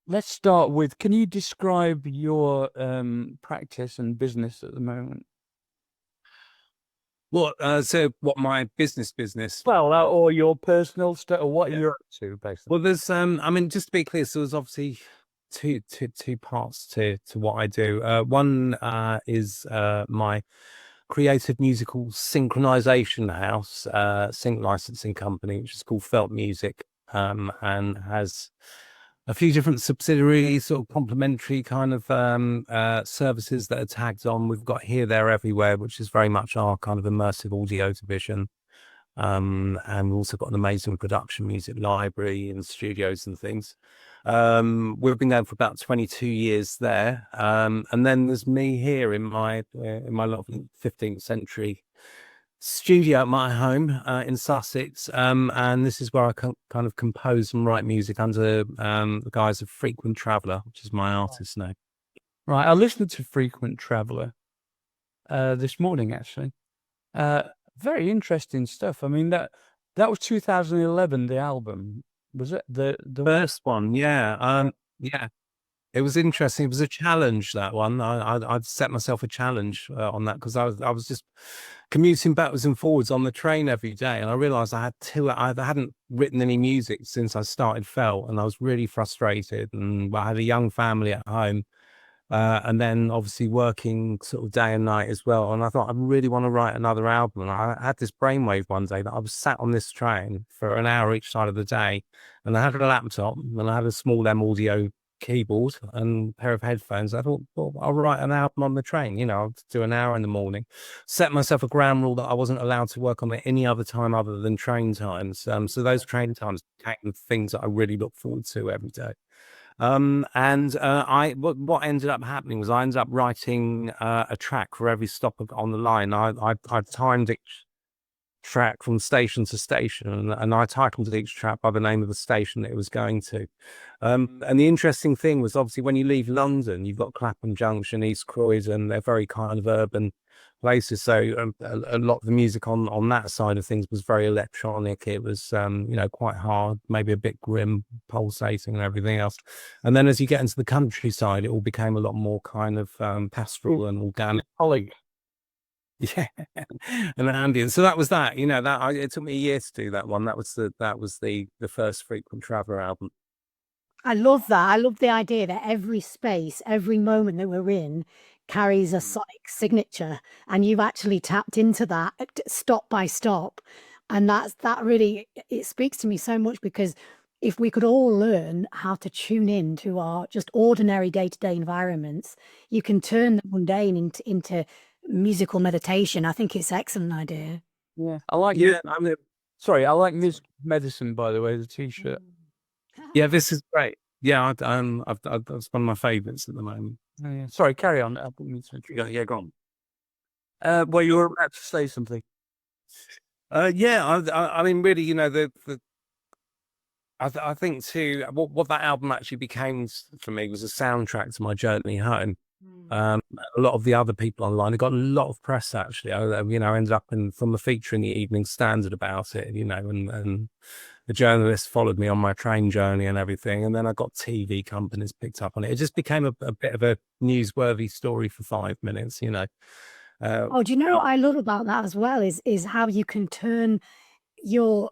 let's start with, can you describe your practice and business at the moment? So what my business? Well, or your personal stuff, or what Yeah. you're up to, basically. Well, there's I mean, just to be clear, so there's obviously two parts to what I do. One is my creative musical synchronization house, sync licensing company, which is called Felt Music, and has a few different subsidiaries, sort of complementary kind of services that are tagged on. We've got Here, There, Everywhere, which is very much our kind of immersive audio division. And we've also got an amazing production music library and studios and things. We've been going for about 22 years there. And then there's me here in my lovely 15th century studio at my home in Sussex. And this is where I kind of compose and write music under the guise of Frequent Traveller, which is my artist name. Right, I listened to Frequent Traveller this morning, actually. Uh, Very interesting stuff. I mean, that was 2011, the album, was it? The First one, yeah. Yeah. It was interesting. It was a challenge, that one. I'd set myself a challenge on that because I was just commuting backwards and forwards on the train every day, and I realised I hadn't written any music since I started Felt, and I was really frustrated. And I had a young family at home, and then obviously working sort of day and night as well. And I thought I really want to write another album. And I had this brainwave one day that I was sat on this train for an hour each side of the day, and I had a laptop and I had a small M audio keyboard and a pair of headphones. I thought, well, I'll write an album on the train. I'll do an hour in the morning. Set myself a ground rule that I wasn't allowed to work on it any other time other than train times. So those train times became things that I really look forward to every day. And what ended up happening was I ended up writing a track for every stop on the line. I timed each track from station to station, and I titled each track by the name of the station that it was going to. And the interesting thing was, obviously, when you leave London, you've got Clapham Junction, East Croydon. They're very kind of urban places. So a lot of the music on that side of things was very electronic. It was quite hard, maybe a bit grim, pulsating, and everything else. And then as you get into the countryside, it all became a lot more kind of pastoral and organic. Holly. Yeah, and ambient. So that was that. It took me a year to do that one. That was the first Frequent Traveller album. I love that. I love the idea that every space, every moment that we're in carries a sonic signature, and you've actually tapped into that stop by stop. And that really, it speaks to me so much, because if we could all learn how to tune in to our just ordinary day-to-day environments, you can turn the mundane into musical meditation. I think it's an excellent idea. Yeah, I like. Yeah, Sorry, I like Music Medicine, by the way, the T-shirt. yeah, this is great. Yeah, that's one of my favourites at the moment. Oh, yeah. Sorry, carry on. Yeah, go on. Well, you were about to say something. Yeah, I mean, really, I think too, what that album actually became for me was a soundtrack to my journey home. A lot of the other people online, it got a lot of press actually. I ended up from the feature in the Evening Standard about it, and the journalists followed me on my train journey and everything. And then I got TV companies picked up on it. It just became a bit of a newsworthy story for 5 minutes. Oh, do you know what I love about that as well is how you can turn your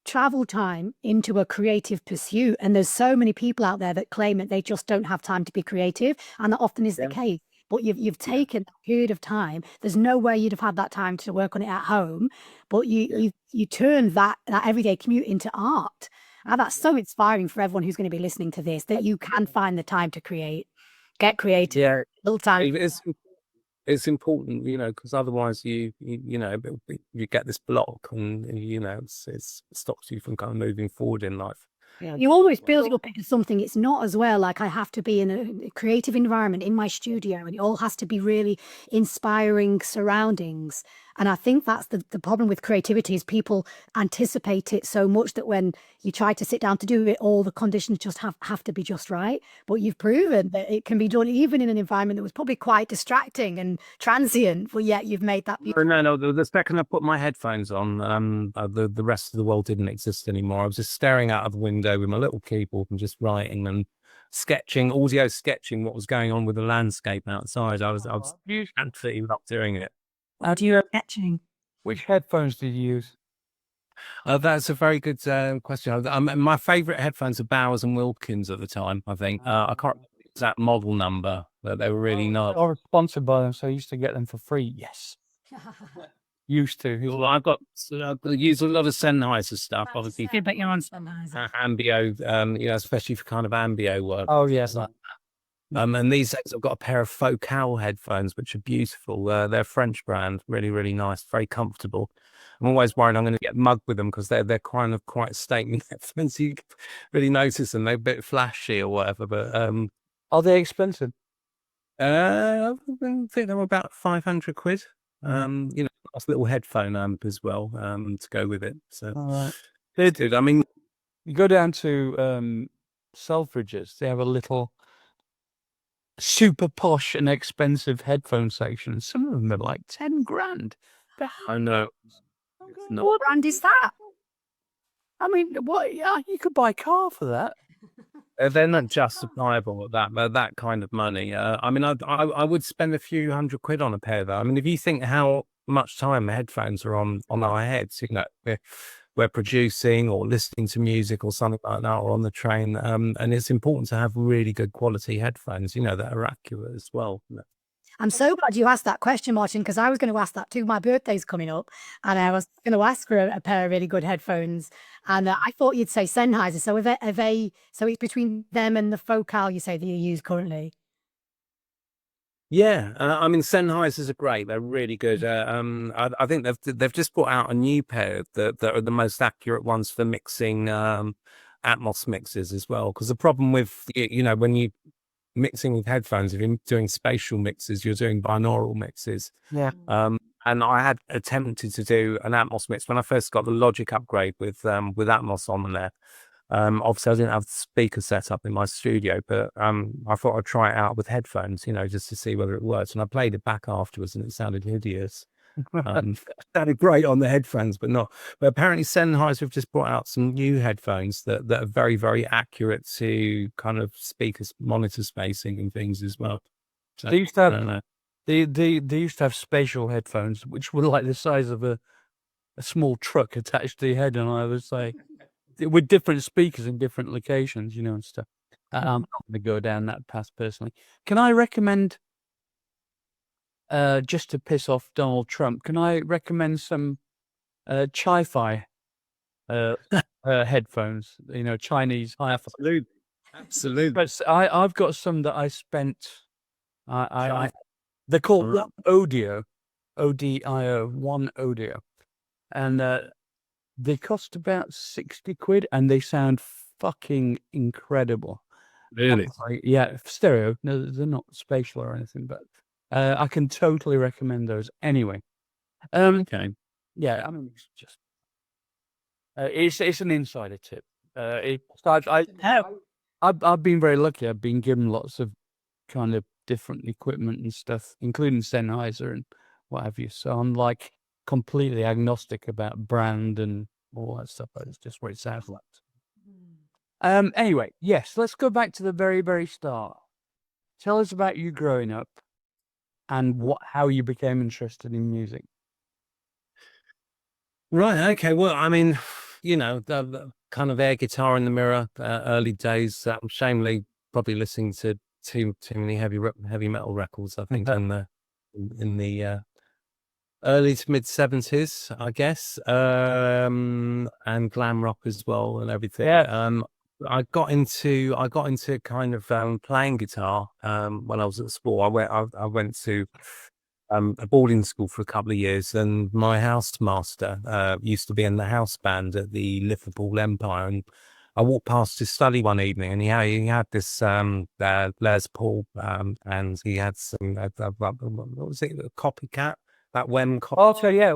travel time into a creative pursuit. And there's so many people out there that claim that they just don't have time to be creative, and that often is the case. But you've taken that period of time. There's no way you'd have had that time to work on it at home, but you turn that everyday commute into art. And that's so inspiring for everyone who's going to be listening to this, that you can find the time to create, get creative. Yeah, little time. It's important, because otherwise you get this block, and it stops you from kind of moving forward in life. Yeah. You always build up into something. It's not as well like I have to be in a creative environment in my studio, and it all has to be really inspiring surroundings. And I think that's the problem with creativity is people anticipate it so much that when you try to sit down to do it, all the conditions just have to be just right. But you've proven that it can be done even in an environment that was probably quite distracting and transient, but yet you've made that beautiful. No. The second I put my headphones on, the rest of the world didn't exist anymore. I was just staring out of the window with my little keyboard and just writing and sketching, audio sketching what was going on with the landscape outside. I was absolutely loved doing it. How do you sketching? Which headphones did you use? That's a very good question. My favourite headphones are Bowers and Wilkins at the time, I think. I can't remember the exact model number, but they were really nice. I was sponsored by them, so I used to get them for free. Yes. Used to. Well, I use a lot of Sennheiser stuff, obviously. I bet you're on Sennheiser. Ambio, especially for kind of ambio work. Oh, yes. And these days I've got a pair of Focal headphones, which are beautiful. They're a French brand, really, really nice, very comfortable. I'm always worried I'm going to get mugged with them because they're kind of quite statement headphones. You really notice them. They're a bit flashy or whatever, but Are they expensive? I think they were about 500 quid. Nice little headphone amp as well to go with it. So, All right. dude, I mean, You go down to Selfridges, they have a little super posh and expensive headphone section. Some of them are like 10 grand. I know. What brand is that? I mean, what? Yeah, you could buy a car for that. They're not justifiable at that kind of money. I mean, I would spend a few hundred quid on a pair though. I mean, if you think how much time the headphones are on our heads, we're producing or listening to music or something like that, or on the train, and it's important to have really good quality headphones, that are accurate as well. I'm so glad you asked that question, Martin, because I was going to ask that too. My birthday's coming up, and I was going to ask for a pair of really good headphones. And I thought you'd say Sennheiser. So so it's between them and the Focal you say that you use currently. Yeah, I mean Sennheisers are great. They're really good. I think they've just brought out a new pair that are the most accurate ones for mixing Atmos mixes as well. Because the problem with when you mixing with headphones, if you're doing spatial mixes, you're doing binaural mixes. Yeah. And I had attempted to do an Atmos mix when I first got the Logic upgrade with Atmos on there. Obviously I didn't have the speaker set up in my studio, but I thought I'd try it out with headphones, just to see whether it works. And I played it back afterwards and it sounded hideous. Sounded great on the headphones, but not. But apparently Sennheiser have just brought out some new headphones that are very, very accurate to kind of speakers, monitor spacing and things as well. So, They used to I have don't know. they used to have spatial headphones, which were like the size of a small truck attached to your head, and I was like, with different speakers in different locations, and stuff. I'm not going to go down that path personally. Can I recommend, just to piss off Donald Trump, can I recommend some Chi-Fi headphones? Chinese hi-fi. Absolutely. But I've got some that I spent. They're called One Audio, ODIO, One Audio, and they cost about 60 quid, and they sound fucking incredible. Really? Yeah, stereo. No, they're not spatial or anything, but I can totally recommend those. Anyway, Okay. yeah, I mean, it's just it's an insider tip. I've been very lucky. I've been given lots of kind of different equipment and stuff, including Sennheiser and what have you. So I'm like completely agnostic about brand and all that stuff. It's just what it sounds like. Anyway, yes, let's go back to the very, very start. Tell us about you growing up and how you became interested in music. Right. Okay. Well, I mean, the kind of air guitar in the mirror, early days. Shamefully, probably listening to too many heavy metal records. I think in the early to mid 70s, I guess, and glam rock as well and everything. Yeah. I got into kind of playing guitar when I was at school. I went to a boarding school for a couple of years, and my housemaster used to be in the house band at the Liverpool Empire. And I walked past his study one evening, and he had this Les Paul, and he had some what was it, a copycat that Wem. Okay, yeah.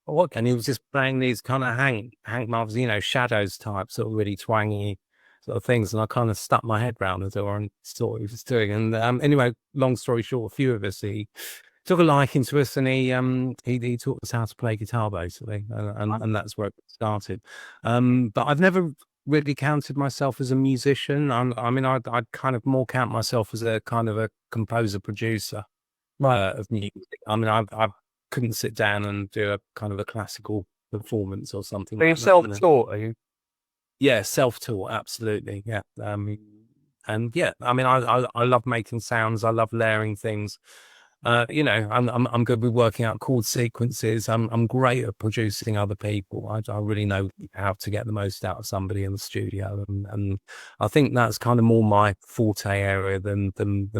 What? And he was just playing these kind of Hank Marvels, you know, shadows type, sort of really twangy sort of things. And I kind of stuck my head round the door and saw what he was doing. And anyway, long story short, a few of us, he took a liking to us, and he taught us how to play guitar basically, and that's where it started. But I've never really counted myself as a musician. I mean, I'd kind of more count myself as a kind of a composer producer of music. I mean, I couldn't sit down and do a kind of a classical performance or something. So you're self-taught, are you? Yeah, self-taught, absolutely. Yeah. And yeah, I mean, I love making sounds. I love layering things. You know, I'm good with working out chord sequences. I'm great at producing other people. I really know how to get the most out of somebody in the studio, and I think that's kind of more my forte area than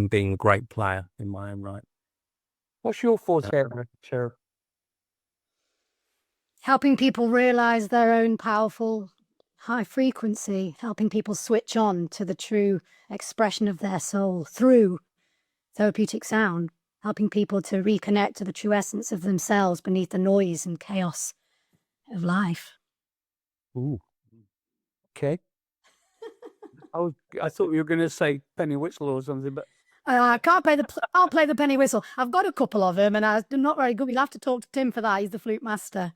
being a great player in my own right. What's your forte area, Cheryl? Helping people realize their own powerful high frequency, helping people switch on to the true expression of their soul through therapeutic sound, helping people to reconnect to the true essence of themselves beneath the noise and chaos of life. Ooh. Okay. I thought you were going to say penny whistle or something, but I can't play I'll play the penny whistle. I've got a couple of them, and I'm not very good. You'll have to talk to Tim for that. He's the flute master.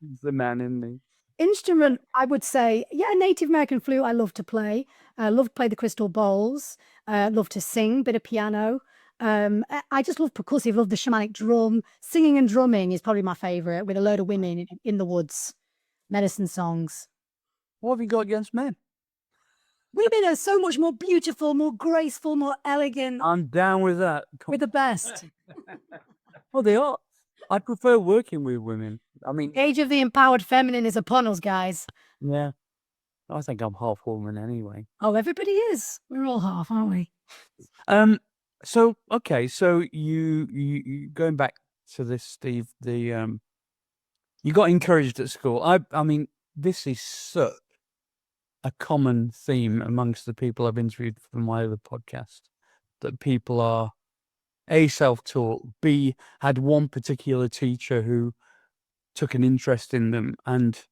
he's the man, isn't he? Instrument, I would say, yeah, Native American flute. I love to play. I love to play the crystal bowls. Love to sing, bit of piano. I just love percussive. Love the shamanic drum. Singing and drumming is probably my favorite, with a load of women in the woods, medicine songs. What have you got against men? Women are so much more beautiful, more graceful, more elegant. I'm down with that. We're the best. Well, they are. I prefer working with women. I mean, Age of the empowered feminine is upon us, guys. yeah. I think I'm half woman anyway. Oh, everybody is. We're all half, aren't we? So okay, so you going back to this, Steve, you got encouraged at school. I mean, this is such a common theme amongst the people I've interviewed for my other podcast, that people are A, self-taught, B, had one particular teacher who took an interest in them and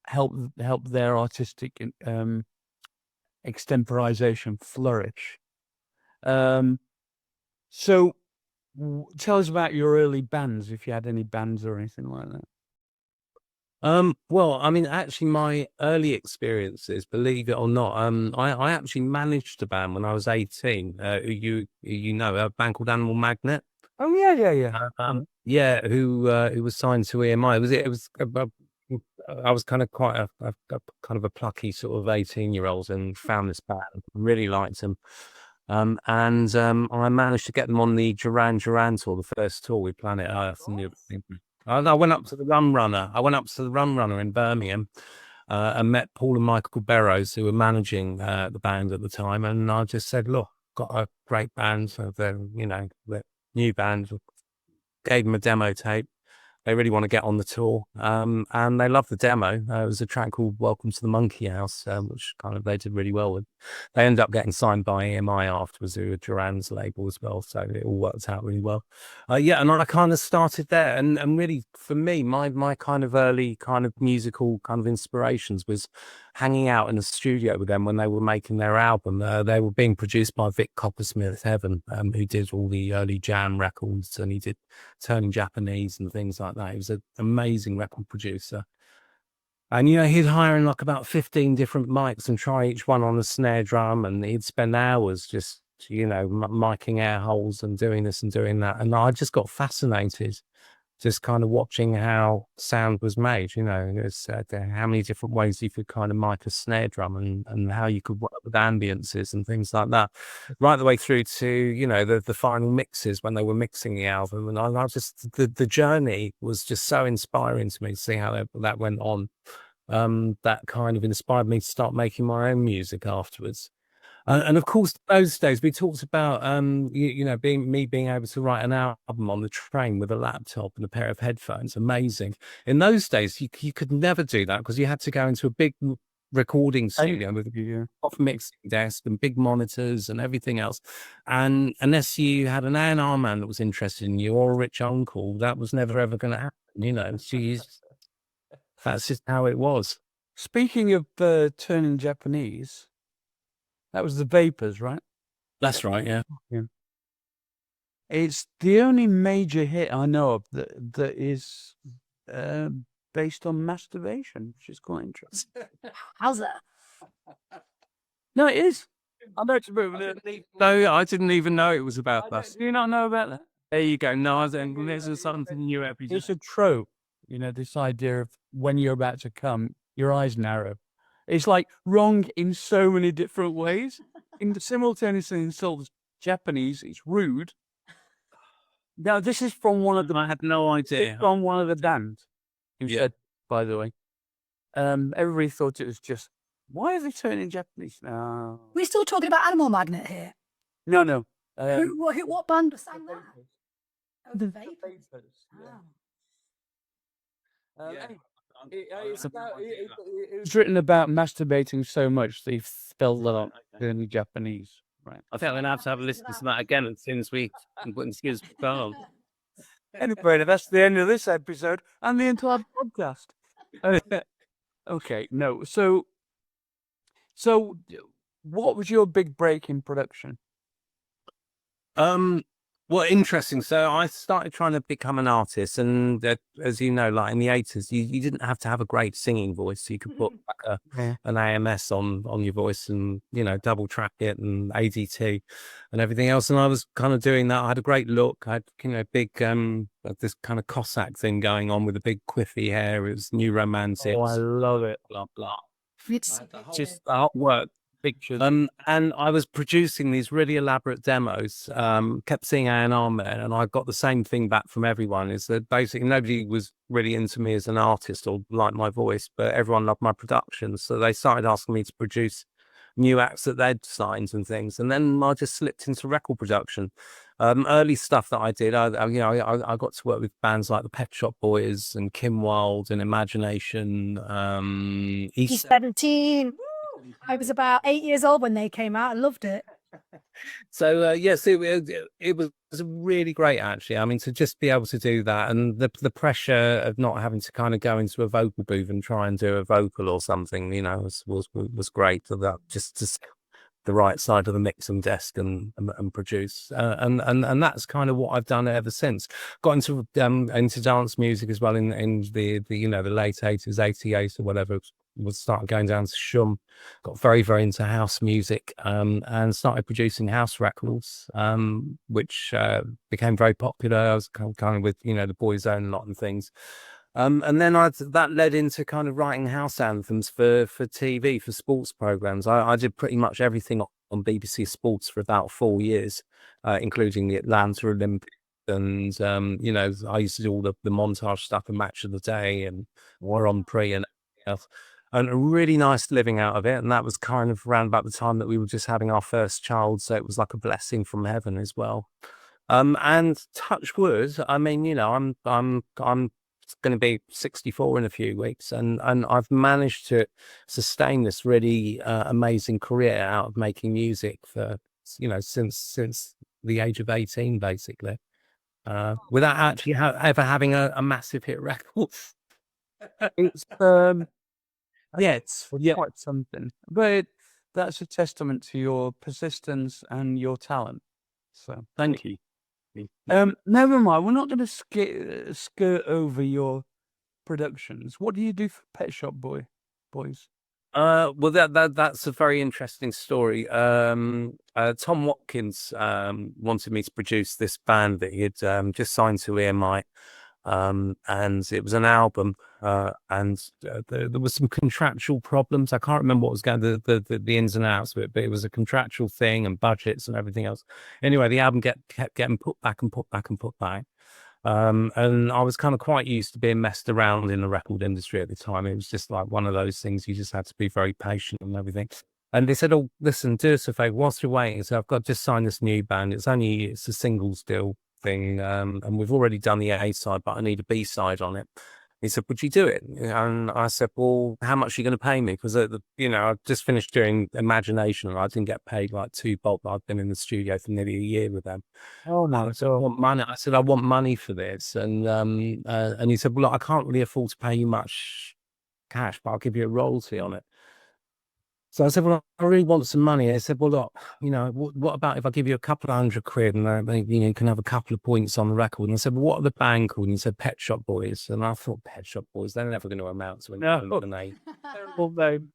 helped their artistic extemporization flourish. So tell us about your early bands, if you had any bands or anything like that. Well, I mean, actually, my early experiences, believe it or not, I actually managed a band when I was 18. You know, a band called Animal Magnet. Oh yeah. Yeah, who was signed to EMI. I was kind of quite a kind of a plucky sort of 18-year-old and found this band, really liked them. And I managed to get them on the Duran Duran tour, the first tour with Planet Earth and everything. I went up to the Rum Runner. I went up to the Rum Runner in Birmingham and met Paul and Michael Burrows, who were managing the band at the time. And I just said, look, got a great band. So they're, you know, the new band. Gave them a demo tape. They really want to get on the tour. And they loved the demo. It was a track called Welcome to the Monkey House, which kind of they did really well with. They ended up getting signed by EMI afterwards, who were Duran's label as well. So it all worked out really well. Yeah, and I kind of started there. And really, for me, my kind of early kind of musical kind of inspirations was hanging out in the studio with them when they were making their album. They were being produced by Vic Coppersmith Heaven, who did all the early jam records, and he did Turning Japanese and things like that. He was an amazing record producer. And, you know, he'd hire in like about 15 different mics and try each one on the snare drum. And he'd spend hours just, you know, miking air holes and doing this and doing that. And I just got fascinated just kind of watching how sound was made, you know, how many different ways you could kind of mic a snare drum and how you could work with ambiences and things like that, right the way through to, you know, the final mixes when they were mixing the album. And I just, the journey was just so inspiring to me to see how that went on. That kind of inspired me to start making my own music afterwards. And of course, those days we talked about, you know, being able to write an album on the train with a laptop and a pair of headphones. Amazing. In those days, you could never do that because you had to go into a big recording studio with Yeah. a proper mixing desk and big monitors and everything else. And unless you had an A&R man that was interested in you or a rich uncle, that was never ever going to happen. You know, that's just how it was. Speaking of turning Japanese, that was the Vapors, right? That's right. Yeah. It's the only major hit I know of that is based on masturbation, which is quite interesting. How's that? No, it is. I know it's a bit of a... No, I didn't even know it was about that. Do you not know about that? There you go. No, there's something new every day. It's a trope, you know, this idea of when you're about to come, your eyes narrow. It's like wrong in so many different ways. Simultaneously insults Japanese, it's rude. Now, this is from one of the... I had no idea. It's from one of the bands who Yeah. said, by the way. Everybody thought it was just, why are they turning Japanese now? We're still talking about Animal Magnet here. No. What band sang that? Oh, the Vapors. Oh. Anyway, it was written about masturbating so much they spelled it out in Japanese. Right. I think I'm going to have a listen to that again as soon as we excuse me. Anyway, that's the end of this episode and the entire podcast. Okay, no. So what was your big break in production? Well, interesting. So I started trying to become an artist, and as you know, like in the 80s, you didn't have to have a great singing voice. You could put like an AMS on your voice and, you know, double track it and ADT and everything else. And I was kind of doing that. I had a great look. I had, you know, big, this kind of Cossack thing going on with the big quiffy hair. It was new romantic. Oh, I love it. Blah, blah. It's Just the artwork. Pictures. And I was producing these really elaborate demos, kept seeing A&R men, and I got the same thing back from everyone, is that basically nobody was really into me as an artist or liked my voice, but everyone loved my productions. So they started asking me to produce new acts that they'd signed and things. And then I just slipped into record production. Early stuff that I did, I got to work with bands like the Pet Shop Boys and Kim Wilde and Imagination, East 17. I was about 8 years old when they came out. I loved it. So yes, it was really great, actually. I mean, to just be able to do that, and the pressure of not having to kind of go into a vocal booth and try and do a vocal or something, you know, was great. So that just to the right side of the mixing desk and produce, and that's kind of what I've done ever since. Got into dance music as well in the you know, the late 80s, 88 or whatever. Was started going down to Shum, got very into house music, and started producing house records, which became very popular. I was kind of with, you know, the Boyzone a lot and things, and then that led into kind of writing house anthems for TV, for sports programs. I did pretty much everything on BBC Sports for about 4 years, including the Atlanta Olympics. And you know, I used to do all the montage stuff and Match of the Day and War on Pre and everything else. And a really nice living out of it. And that was kind of around about the time that we were just having our first child. So it was like a blessing from heaven as well. And touch wood, I mean, you know, I'm going to be 64 in a few weeks, and I've managed to sustain this really amazing career out of making music for, you know, since the age of 18, basically, without actually ever having a massive hit record. It's it's quite something, but that's a testament to your persistence and your talent. So Thank you. never mind. We're not going to skirt over your productions. What do you do for Pet Shop Boys? Well, that's a very interesting story. Tom Watkins wanted me to produce this band that he had just signed to EMI. And it was an album, and there was some contractual problems. I can't remember what was going the ins and outs of it, but it was a contractual thing and budgets and everything else. Anyway, the album kept getting put back. And I was kind of quite used to being messed around in the record industry at the time. It was just like one of those things. You just had to be very patient and everything. And they said, "Oh, listen, do us a favor whilst you're waiting. So I've got just signed this new band. It's a singles deal thing, and we've already done the A side, but I need a B side on it. He said, "Would you do it?" And I said, "Well, how much are you going to pay me?" Because I just finished doing Imagination, and I didn't get paid like $2 bob. I've been in the studio for nearly a year with them. Oh no. I said, "I want money." I said, "I want money for this," and he said, "Well, look, I can't really afford to pay you much cash, but I'll give you a royalty on it." So I said, "Well, I really want some money." They said, "Well, look, what about if I give you a couple of £100 and you can have a couple of points on the record?" And I said, "Well, what are the band called?" And he said, "Pet Shop Boys." And I thought, Pet Shop Boys, they're never going to amount to anything. No. Name. Terrible name.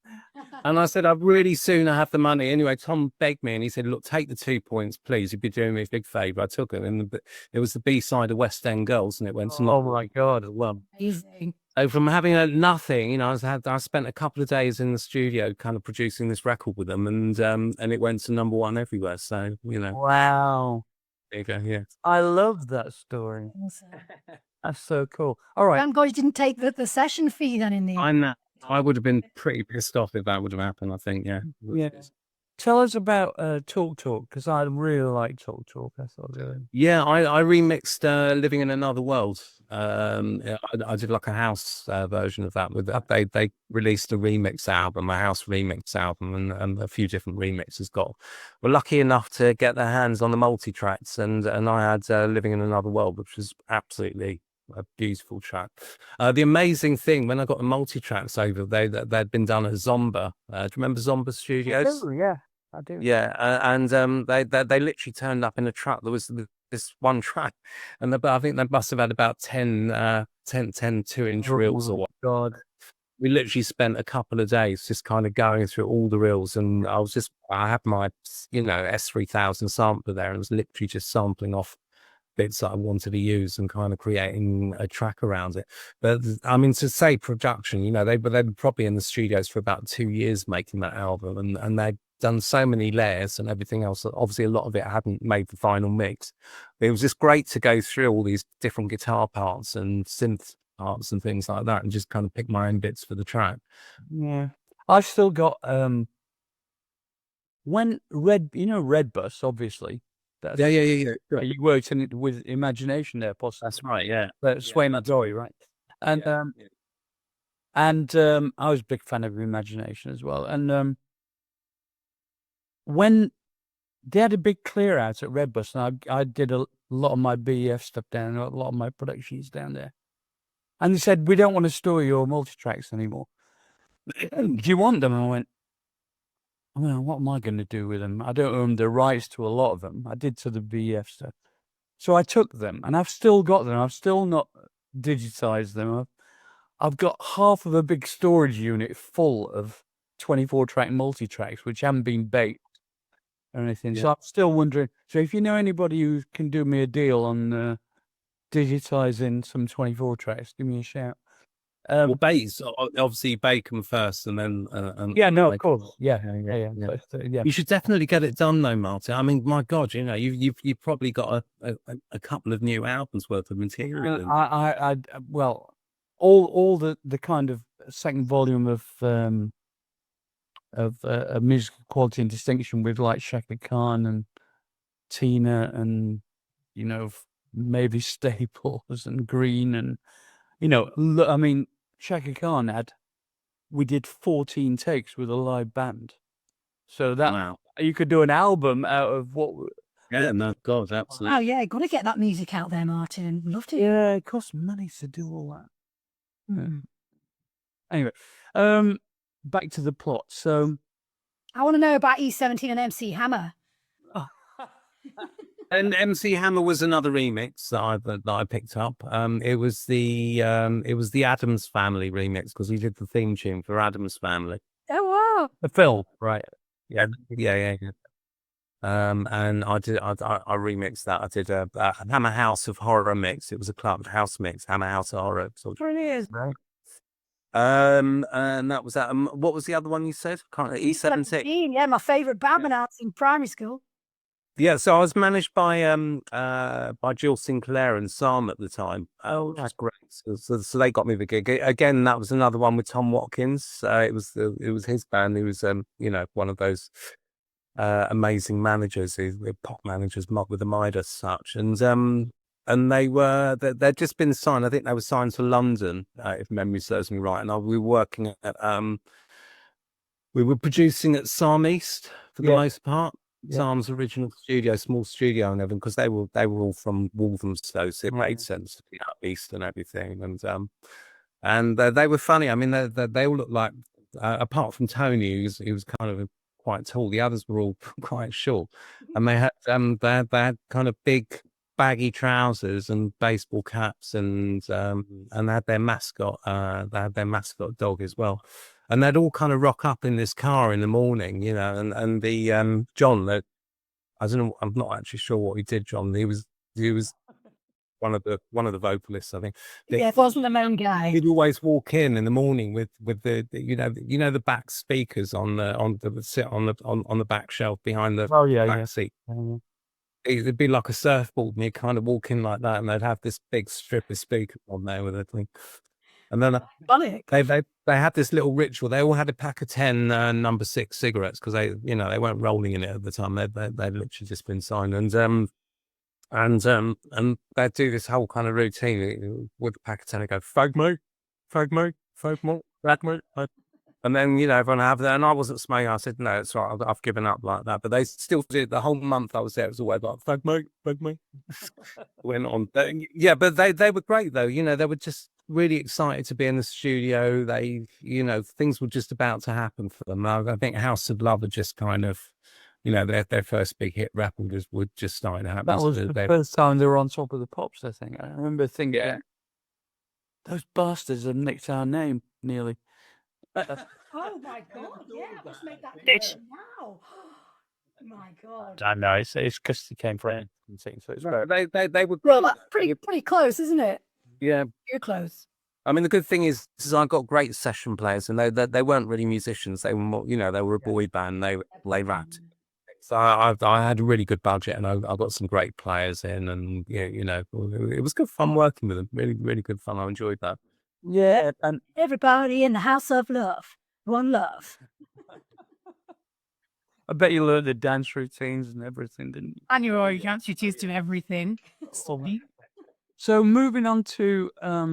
And I said, "I'd really sooner have the money." Anyway, Tom begged me and he said, "Look, take the 2 points, please. You'd be doing me a big favour." I took it, and it was the B-side of West End Girls, and it went to Oh my God. well. Amazing. So from having nothing, I spent a couple of days in the studio kind of producing this record with them, and it went to #1 everywhere. So, Wow. there you go. Yeah. I love that story. Awesome. That's so cool. All right. Thank God you didn't take the session fee then in the end. I would have been pretty pissed off if that would have happened, I think. Yeah. Yeah. Tell us about Talk Talk, because I really like Talk Talk. I thought Yeah, I remixed Living in Another World. I did like a house version of that with that. They released a remix album, a house remix album, and a few different remixes were lucky enough to get their hands on the multi-tracks, and I had Living in Another World, which was absolutely a beautiful track. The amazing thing, when I got the multi-tracks over, they'd been done at Zomba. Do you remember Zomba Studios? yeah, I do. Yeah, and they literally turned up in a truck. There was this one track, and I think they must have had about 10 2-inch reels or what. God. We literally spent a couple of days just kind of going through all the reels, and I had my S3000 sampler there, and was literally just sampling off bits that I wanted to use and kind of creating a track around it. But I mean, to say production, they were probably in the studios for about 2 years making that album, and they'd done so many layers and everything else. Obviously, a lot of it hadn't made the final mix. It was just great to go through all these different guitar parts and synth parts and things like that, and just kind of pick my own bits for the track. Yeah, I've still got when Red Bus, obviously. That's, Yeah. you worked in it with Imagination there, possibly. That's right. Yeah. Sway Madoy, right? And I was a big fan of Imagination as well. And when they had a big clear out at Red Bus, and I did a lot of my BEF stuff down there, a lot of my productions down there. And they said, "We don't want to store your multi-tracks anymore. Do you want them?" And I went, "Well, what am I going to do with them? I don't own the rights to a lot of them. I did to the BEF stuff." So I took them, and I've still got them. I've still not digitized them. I've got half of a big storage unit full of 24-track multi-tracks, which haven't been baked or anything. Yeah. So I'm still wondering. So if you know anybody who can do me a deal on digitizing some 24 tracks, give me a shout. Well, obviously bake them first, and then Yeah, no, of course. Yeah. But, yeah. You should definitely get it done, though, Martin. I mean, my God, you've probably got a couple of new albums worth of material. Well, all the kind of second volume of musical quality and distinction with like Shaka Khan and Tina and maybe Staples and Green and I mean, Shaka Khan we did 14 takes with a live band, so that Wow. You could do an album out of what. Yeah, no, God, absolutely. Oh yeah, got to get that music out there, Martin. Love to. Yeah, it costs money to do all that. Anyway, back to the plot. So I want to know about E17 and MC Hammer. And MC Hammer was another remix that I picked up. It was the Addams Family remix, because he did the theme tune for Addams Family. Oh wow! the film, right? Yeah. And I remixed that. I did a Hammer House of Horror mix. It was a club house mix, Hammer House of Horror. Brilliant. Right. And that was that. What was the other one you said? E17. Yeah, my favourite band when I was in primary school. Yeah, so I was managed by Jill Sinclair and Sam at the time. Oh, Which was great. So they got me the gig. Again, that was another one with Tom Watkins. It was his band. He was one of those amazing managers, pop managers, with the Midas such. And they'd just been signed. I think they were signed to London, if memory serves me right. And we were working at we were producing at Psalm East for the most part. Psalm's original studio, small studio and everything, because they were all from Walthamstow, so it made sense to be up east and everything. And they were funny. I mean, they all looked like, apart from Tony, he was kind of quite tall. The others were all quite short, and they had kind of big baggy trousers and baseball caps, and they had their mascot. They had their mascot dog as well. And they'd all kind of rock up in this car in the morning, you know, and the John, that I don't know, I'm not actually sure what he did, John. He was one of the vocalists, I think. Yeah, it wasn't the main guy. He'd always walk in the morning with the the back speakers on the back shelf behind the back seat. It'd be like a surfboard, and he'd kind of walk in like that, and they'd have this big strip of speakers on there with a thing. And then they had this little ritual. They all had a pack of 10 number 6 cigarettes, because they weren't rolling in it at the time. They'd literally just been signed, and they'd do this whole kind of routine with the pack of 10 and go, fag me, and then everyone have that. And I wasn't smoking. I said, no, it's right, I've given up like that. But they still did. The whole month I was there, it was always like, fag me. Went on. But they were great though. They were just really excited to be in the studio. They, things were just about to happen for them. I think House of Love had just kind of, their first big hit record would just starting to happen. That was the first time they were on Top of the Pops, I think. I remember thinking, those bastards have nicked our name nearly. Oh my God! Yeah, let's make that now. My God! I know it's because he came from so it's they were pretty close, isn't it? Yeah, you're close. I mean, the good thing is I got great session players, and they weren't really musicians. They were more, they were a boy band. They rapped. So I had a really good budget, and I got some great players in, and it was good fun working with them. Really, really good fun. I enjoyed that. Yeah, and everybody in the House of Love, one love. I bet you learned the dance routines and everything, didn't you? And you're used to everything. So moving on to, I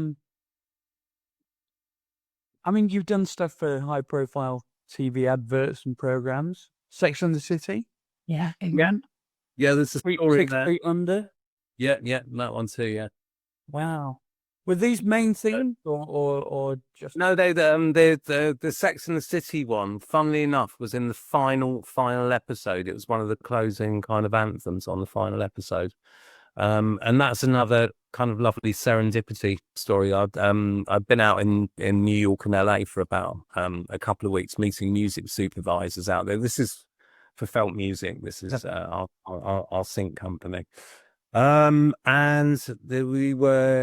mean, you've done stuff for high-profile TV adverts and programs. Sex and the City. Yeah. Yeah, there's a story 6 there. Feet Under. Yeah, that one too. Yeah. Wow. Were these main themes or just no? The Sex and the City one, funnily enough, was in the final episode. It was one of the closing kind of anthems on the final episode, and that's another kind of lovely serendipity story. I've been out in New York and LA for about a couple of weeks, meeting music supervisors out there. This is for Felt Music. This is our sync company. We were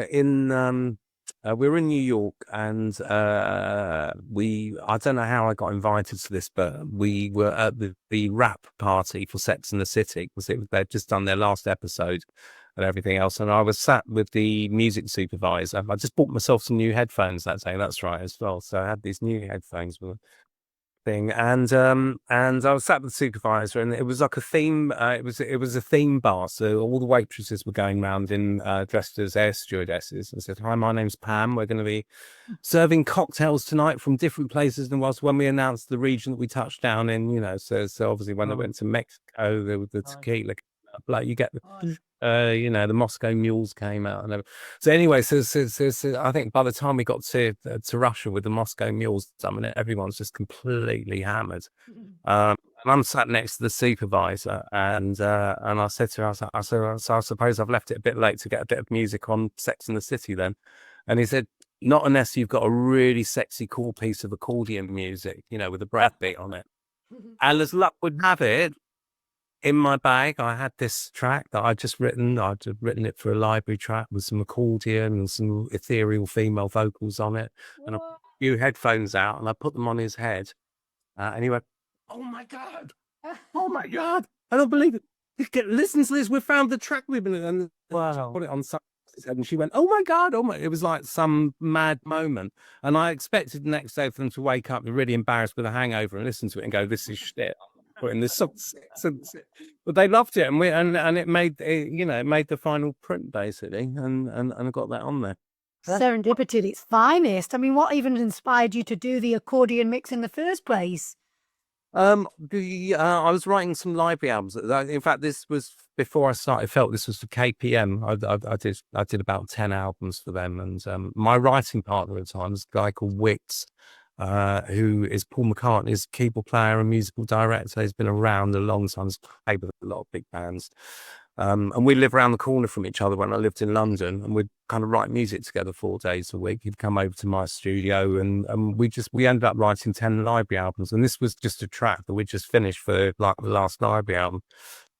in New York, and I don't know how I got invited to this, but we were at the rap party for Sex and the City, because they'd just done their last episode and everything else. And I was sat with the music supervisor. I just bought myself some new headphones that day. That's right, as well. So I had these new headphones with thing, and I was sat with the supervisor, and it was like a theme. It was a theme bar, so all the waitresses were going round in dressed as air stewardesses and said, "Hi, my name's Pam. We're going to be serving cocktails tonight from different places." And when we announced the region that we touched down in, so obviously when they went to Mexico, the tequila, like you get the Moscow Mules came out, and so anyway, so I think by the time we got to Russia with the Moscow Mules, I mean, everyone's just completely hammered. And I'm sat next to the supervisor, and I said to her, I said, so I suppose I've left it a bit late to get a bit of music on Sex and the City then. And he said, not unless you've got a really sexy, cool piece of accordion music, with a breakbeat on it. And as luck would have it, in my bag, I had this track that I'd just written. I'd written it for a library track with some accordion and some ethereal female vocals on it. And I put a few headphones out, and I put them on his head. And he went, "Oh my God. Oh my God. I don't believe it. Listen to this. We found the track we've been." And wow. Put it on his head, and she went, "Oh my God. Oh my." It was like some mad moment. And I expected the next day for them to wake up and really embarrassed with a hangover and listen to it and go, "This is shit." putting this song. But they loved it, and it made it, it made the final print basically, and I got that on there. Serendipity at its finest. I mean, what even inspired you to do the accordion mix in the first place? I was writing some library albums. In fact, this was before I started Felt. This was for KPM. I did about 10 albums for them, and my writing partner at the time was a guy called Wix, who is Paul McCartney's keyboard player and musical director. He's been around a long time. He's played with a lot of big bands. And we live around the corner from each other when I lived in London, and we'd kind of write music together 4 days a week. He'd come over to my studio, and we ended up writing 10 library albums. And this was just a track that we just finished for like the last library album.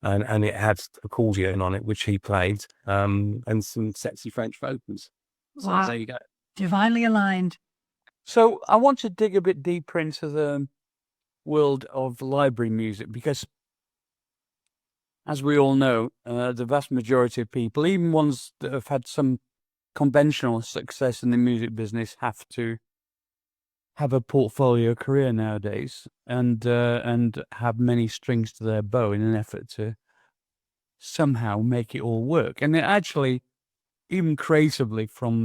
And it had accordion on it, which he played, and some sexy French vocals. So Wow. there you go. Divinely aligned. So I want to dig a bit deeper into the world of library music, because as we all know, the vast majority of people, even ones that have had some conventional success in the music business, have to have a portfolio career nowadays, and have many strings to their bow in an effort to somehow make it all work. And it actually, even creatively, from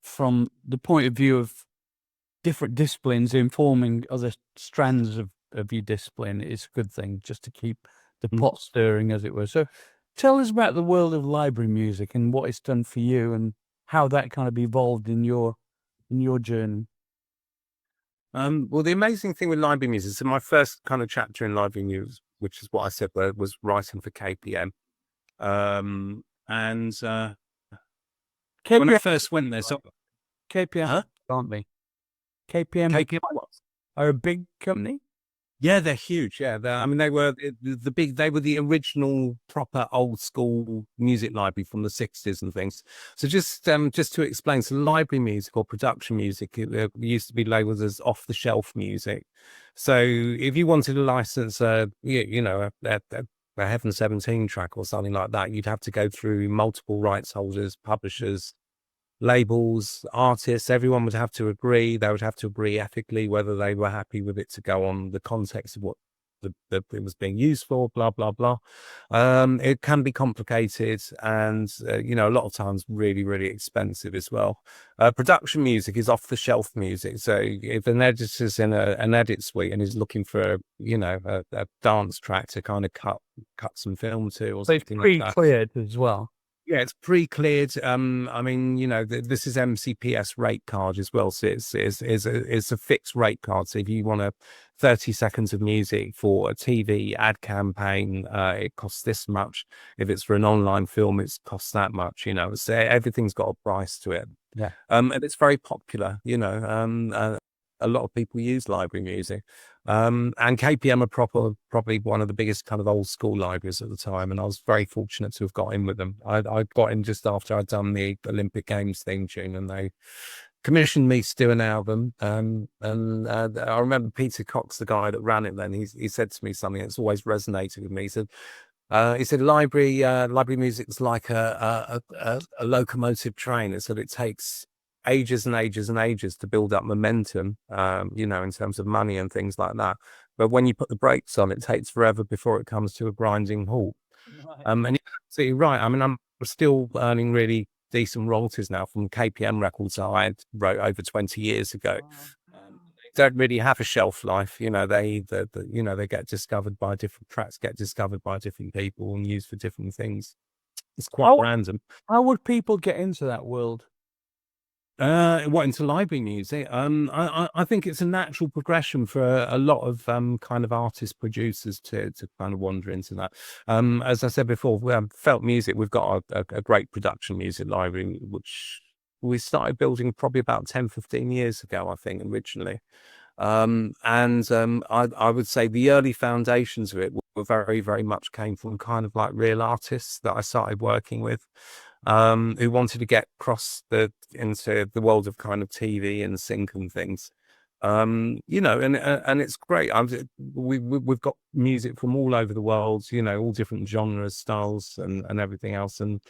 the point of view of different disciplines informing other strands of your discipline, is a good thing, just to keep the pot stirring, as it were. So tell us about the world of library music and what it's done for you, and how that kind of evolved in your journey. Well, the amazing thing with library music, so my first kind of chapter in library music, which is what I said, was writing for KPM. And when I KPM, first went there, so KPM, Huh? aren't they? KPM KPM what? are a big company. Yeah, they're huge. Yeah, I mean, they were they were the original proper old school music library from the 60s and things. So just to explain, so library music or production music, it used to be labeled as off the shelf music. So if you wanted to license a Heaven 17 track or something like that, you'd have to go through multiple rights holders, publishers, labels, artists. Everyone would have to agree. They would have to agree ethically whether they were happy with it to go on the context of what it was being used for, blah blah blah. It can be complicated, and a lot of times really, really expensive as well. Production music is off the shelf music. So if an editor's in an edit suite and is looking for a dance track to kind of cut some film to, or So it's something like that. pre-cleared as well. Yeah, it's pre-cleared. I mean, this is MCPS rate card as well. So it's a fixed rate card. So if you want 30 seconds of music for a TV ad campaign, it costs this much. If it's for an online film, it costs that much. So everything's got a price to it. Yeah. And it's very popular. A lot of people use library music. And KPM are probably one of the biggest kind of old school libraries at the time, and I was very fortunate to have got in with them. I got in just after I'd done the Olympic Games theme tune, and they commissioned me to do an album. And I remember Peter Cox, the guy that ran it then, he said to me something that's always resonated with me. He said library music is like a locomotive train. It said it takes ages and ages and ages to build up momentum, in terms of money and things like that. But when you put the brakes on, it takes forever before it comes to a grinding halt. And you're absolutely right. I mean, I'm still earning really decent royalties now from KPM records that I wrote over 20 years ago. They don't really have a shelf life. They get discovered by different tracks, get discovered by different people and used for different things. It's quite random. How would people get into that world? Into library music? I think it's a natural progression for a lot of kind of artist producers to kind of wander into that. As I said before, Felt Music, we've got a great production music library, which we started building probably about 10-15 years ago, I think, originally. I would say the early foundations of it were very, very much came from kind of like real artists that I started working with, who wanted to get into the world of kind of TV and sync and things. And it's great. We've got music from all over the world, all different genres, styles, and everything else. And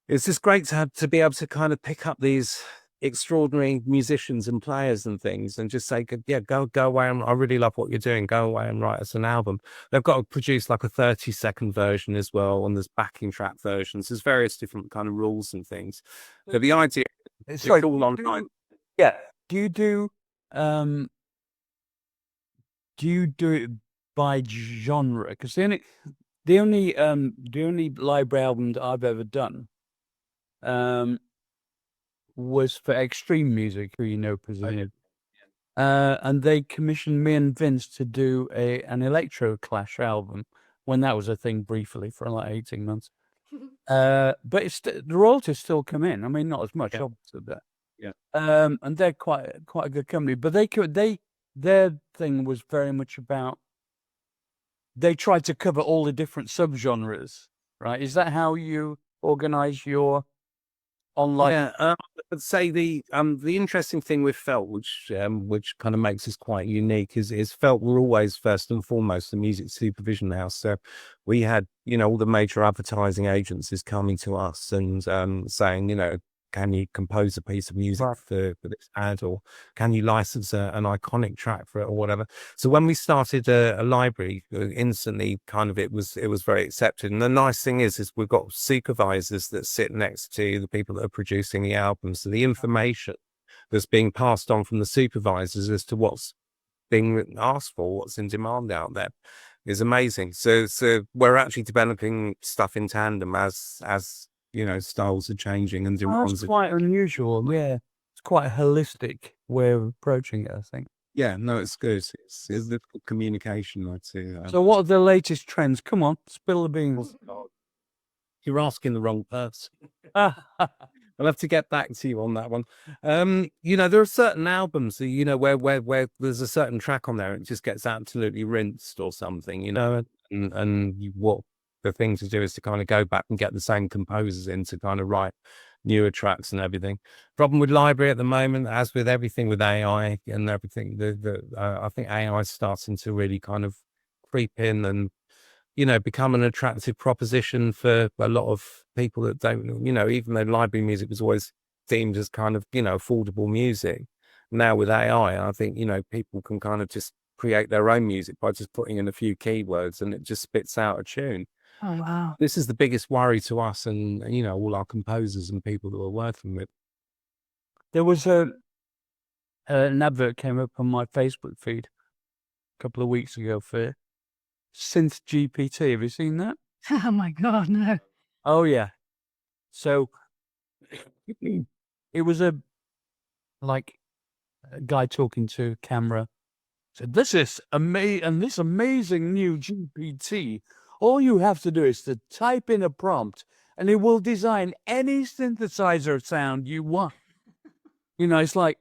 it's just great to be able to kind of pick up these extraordinary musicians and players and things, and just say, yeah, go away, and I really love what you're doing, go away and write us an album. They've got to produce like a 30-second version as well, and there's backing track versions. There's various different kind of rules and things, but the idea it's Sorry, all online. Yeah. Do you do it by genre? Because the only library album that I've ever done was for Extreme Music, who you know, presumably. And they commissioned me and Vince to do an Electro Clash album when that was a thing briefly for like 18 months. But the royalties still come in. I mean, not as much, obviously, but and they're quite a good company. But their thing was very much about, they tried to cover all the different subgenres, right? Is that how you organize your online? Yeah, I'd say the interesting thing with Felt, which kind of makes us quite unique, is Felt were always first and foremost a music supervision house. So we had, all the major advertising agencies coming to us and saying, can you compose a piece of music for this ad, or can you license an iconic track for it, or whatever. So when we started a library, instantly kind of it was very accepted. And the nice thing is we've got supervisors that sit next to the people that are producing the albums. So the information that's being passed on from the supervisors as to what's being asked for, what's in demand out there, is amazing. So we're actually developing stuff in tandem as styles are changing and demands. That's quite unusual. Yeah, it's quite a holistic way of approaching it, I think. Yeah, no, it's good. It's the communication, I'd say. So what are the latest trends? Come on, spill the beans. You're asking the wrong person. I'll have to get back to you on that one. There are certain albums, where there's a certain track on there, it just gets absolutely rinsed or something, and what the thing to do is to kind of go back and get the same composers in to kind of write newer tracks and everything. Problem with library at the moment, as with everything with AI and everything, I think AI is starting to really kind of creep in and become an attractive proposition for a lot of people that don't, even though library music was always deemed as kind of, affordable music. Now with AI, I think, people can kind of just create their own music by just putting in a few keywords and it just spits out a tune. Oh, wow. This is the biggest worry to us and, all our composers and people that we're working with. There was an advert came up on my Facebook feed a couple of weeks ago for Synth GPT. Have you seen that? Oh my God, no. Oh yeah. So it was a guy talking to camera. Said, "This is this amazing new GPT. All you have to do is to type in a prompt, and it will design any synthesizer sound you want." It's like,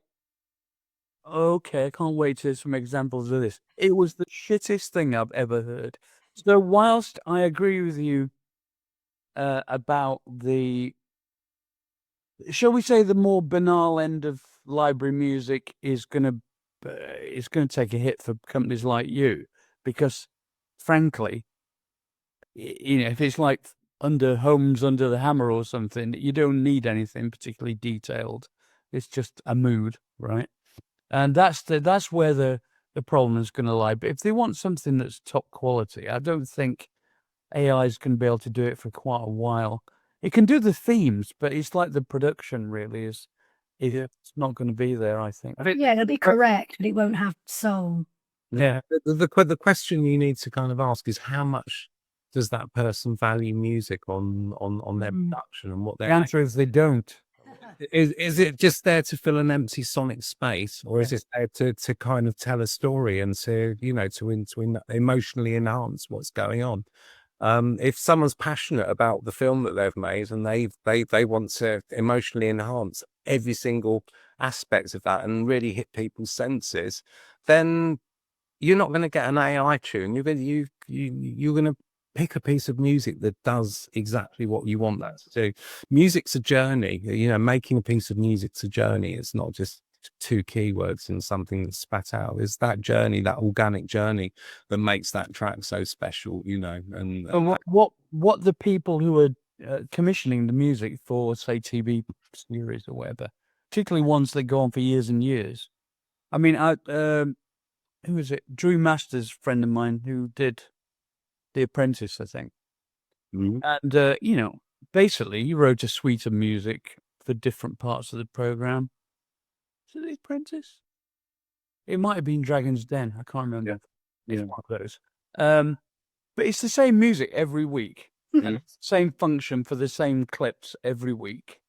okay, I can't wait to hear some examples of this. It was the shittest thing I've ever heard. So whilst I agree with you about shall we say, the more banal end of library music is going to take a hit for companies like you, because frankly, if it's like Homes Under the Hammer or something, you don't need anything particularly detailed. It's just a mood, right? And that's where the problem is going to lie. But if they want something that's top quality, I don't think AI is going to be able to do it for quite a while. It can do the themes, but it's like the production really is it's not going to be there, I think. Yeah, it'll be correct, but it won't have soul. Yeah. The question you need to kind of ask is, how much does that person value music on their production and what The answer is they don't. Is it just there to fill an empty sonic space, or is it there to kind of tell a story and to emotionally enhance what's going on? If someone's passionate about the film that they've made and they want to emotionally enhance every single aspect of that and really hit people's senses, then you're not going to get an AI tune. You're going to pick a piece of music that does exactly what you want that to do. Music's a journey. Making a piece of music's a journey. It's not just two keywords and something that's spat out. It's that journey, that organic journey, that makes that track so special. And what the people who are commissioning the music for, say, TV series or whatever, particularly ones that go on for years and years. I mean, who is it? Drew Masters, friend of mine, who did The Apprentice, I think. Mhm. And, you know, basically, he wrote a suite of music for different parts of the program. Is it The Apprentice? It might have been Dragon's Den. I can't remember. It's one of those. But it's the same music every week. Mhm. Same function for the same clips every week.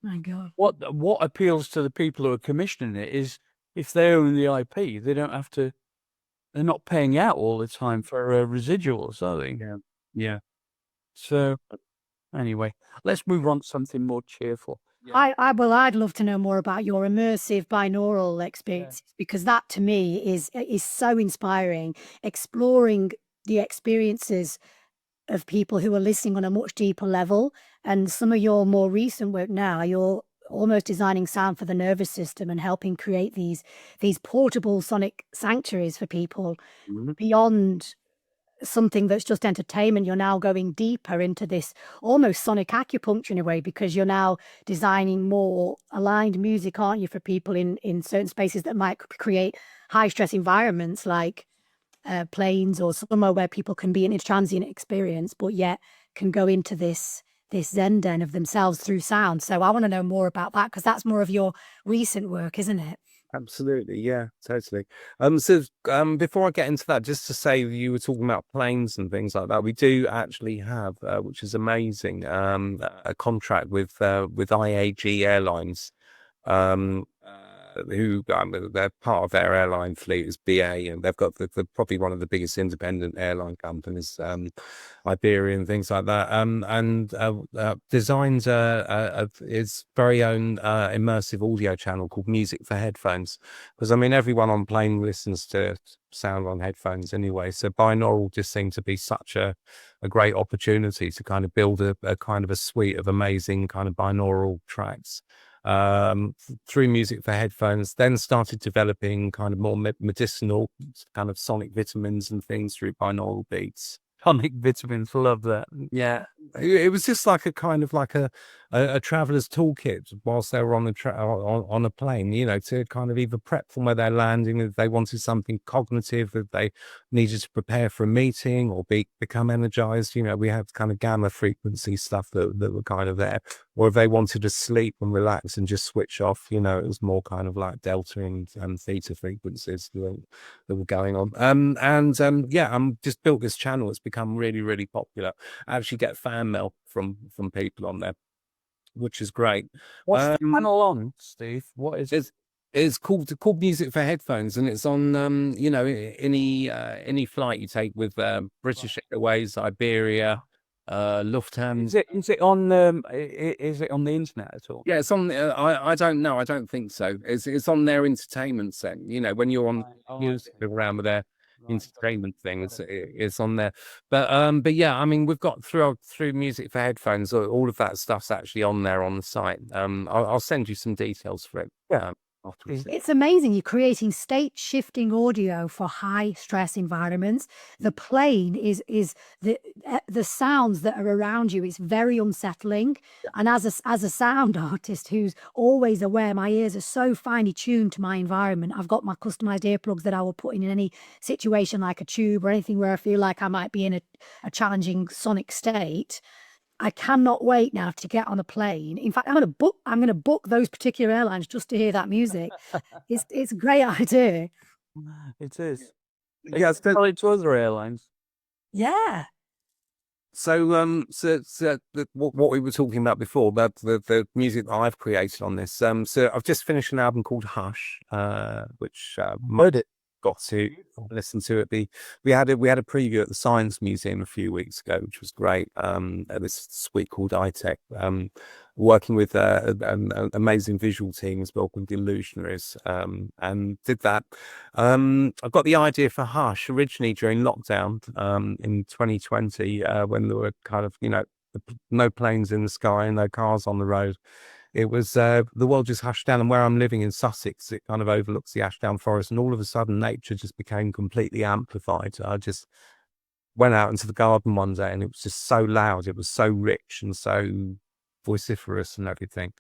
My God. What appeals to the people who are commissioning it is if they own the IP, they don't have to. They're not paying out all the time for residuals, are they? Yeah. So anyway, let's move on to something more cheerful. I'd love to know more about your immersive binaural experiences because that to me is so inspiring. Exploring the experiences of people who are listening on a much deeper level, and some of your more recent work now, you're almost designing sound for the nervous system and helping create these portable sonic sanctuaries for people Mhm. beyond something that's just entertainment. You're now going deeper into this almost sonic acupuncture in a way, because you're now designing more aligned music, aren't you, for people in certain spaces that might create high stress environments like planes or somewhere where people can be in a transient experience, but yet can go into this zen den of themselves through sound. So I want to know more about that, because that's more of your recent work, isn't it? Absolutely, yeah, totally. Before I get into that, just to say, you were talking about planes and things like that. We do actually have, which is amazing, a contract with IAG Airlines, who they're part of their airline fleet is BA, and they've got the probably one of the biggest independent airline companies, Iberia and things like that, and designs its very own immersive audio channel called Music for Headphones, because I mean everyone on plane listens to sound on headphones anyway, so binaural just seemed to be such a great opportunity to kind of build a kind of a suite of amazing kind of binaural tracks through Music for Headphones. Then started developing kind of more medicinal kind of sonic vitamins and things through binaural beats. Tonic vitamins, love that. Yeah, it was just like a kind of like a traveler's toolkit whilst they were on on a plane, you know, to kind of either prep for where they're landing, if they wanted something cognitive, that they needed to prepare for a meeting or become energized. You know, we had kind of gamma frequency stuff that were kind of there, or if they wanted to sleep and relax and just switch off, you know, it was more kind of like delta and theta frequencies that were going on. Yeah, just built this channel. It's become really, really popular. I actually get fan mail from people on there, which is great. What's the channel on, Steve? What is it? It's called Music for Headphones, and it's on you know, any flight you take with British Airways, Iberia, Lufthansa. Is it on is it on the internet at all? Yeah, it's on. I don't know. I don't think so. It's on their entertainment set. You know, when you're on music around with their entertainment thing, it's on there. But yeah, I mean, we've got through Music for Headphones. All of that stuff's actually on there on the site. I'll send you some details for it. Yeah. Afterwards. It's amazing. You're creating state shifting audio for high stress environments. The plane is the sounds that are around you. It's very unsettling. And as a sound artist who's always aware, my ears are so finely tuned to my environment. I've got my customized earplugs that I will put in any situation like a tube or anything where I feel like I might be in a challenging sonic state. I cannot wait now to get on a plane. In fact, I'm going to book those particular airlines just to hear that music. It's a great idea. It is. Yeah, Tell it to other airlines. Yeah. So, what we were talking about before, about the music that I've created on this. So I've just finished an album called Hush, which Heard it. got to listen to it. We had a preview at the Science Museum a few weeks ago, which was great. This suite called iTech, working with an amazing visual team as well called the Illusionaries, and did that. I got the idea for Hush originally during lockdown in 2020, when there were kind of, you know, no planes in the sky and no cars on the road. It was the world just hushed down, and where I'm living in Sussex, it kind of overlooks the Ashdown Forest, and all of a sudden nature just became completely amplified. I just went out into the garden one day, and it was just so loud, it was so rich and so vociferous and everything.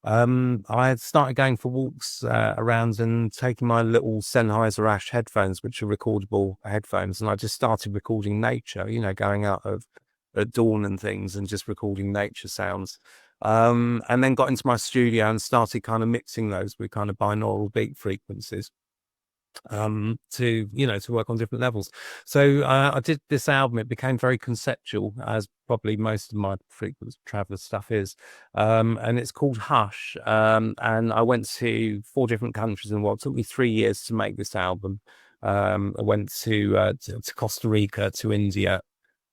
I had started going for walks around and taking my little Sennheiser Ash headphones, which are recordable headphones, and I just started recording nature, you know, going out at dawn and things and just recording nature sounds. And then got into my studio and started kind of mixing those with kind of binaural beat frequencies to, you know, to work on different levels. So I did this album. It became very conceptual, as probably most of my frequent traveler stuff is, and it's called Hush. And I went to 4 different countries in the world. It took me 3 years to make this album. I went to Costa Rica, to India,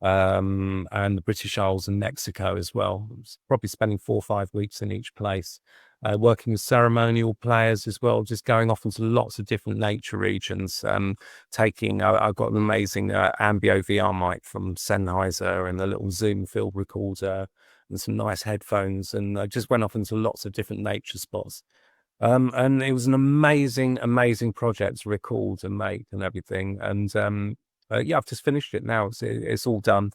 and the British Isles and Mexico as well. Probably spending 4 or 5 weeks in each place, working with ceremonial players as well, just going off into lots of different nature regions. I've got an amazing Ambio VR mic from Sennheiser and a little Zoom field recorder and some nice headphones, and I just went off into lots of different nature spots. And it was an amazing project to record and make and everything. And yeah, I've just finished it now. It's all done.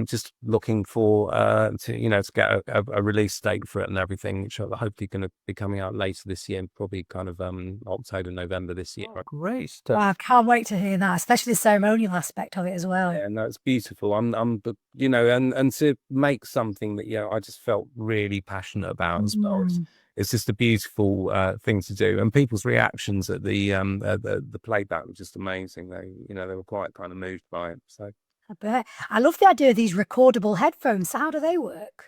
Just looking for to get a release date for it and everything, which are hopefully going to be coming out later this year, probably kind of October, November this year. Oh, great stuff. Wow, I can't wait to hear that, especially the ceremonial aspect of it as well. Yeah, no, it's beautiful. I'm and to make something that I just felt really passionate about as well. It's just a beautiful thing to do, and people's reactions at the playback were just amazing. They were quite kind of moved by it. So I bet. I love the idea of these recordable headphones. So how do they work?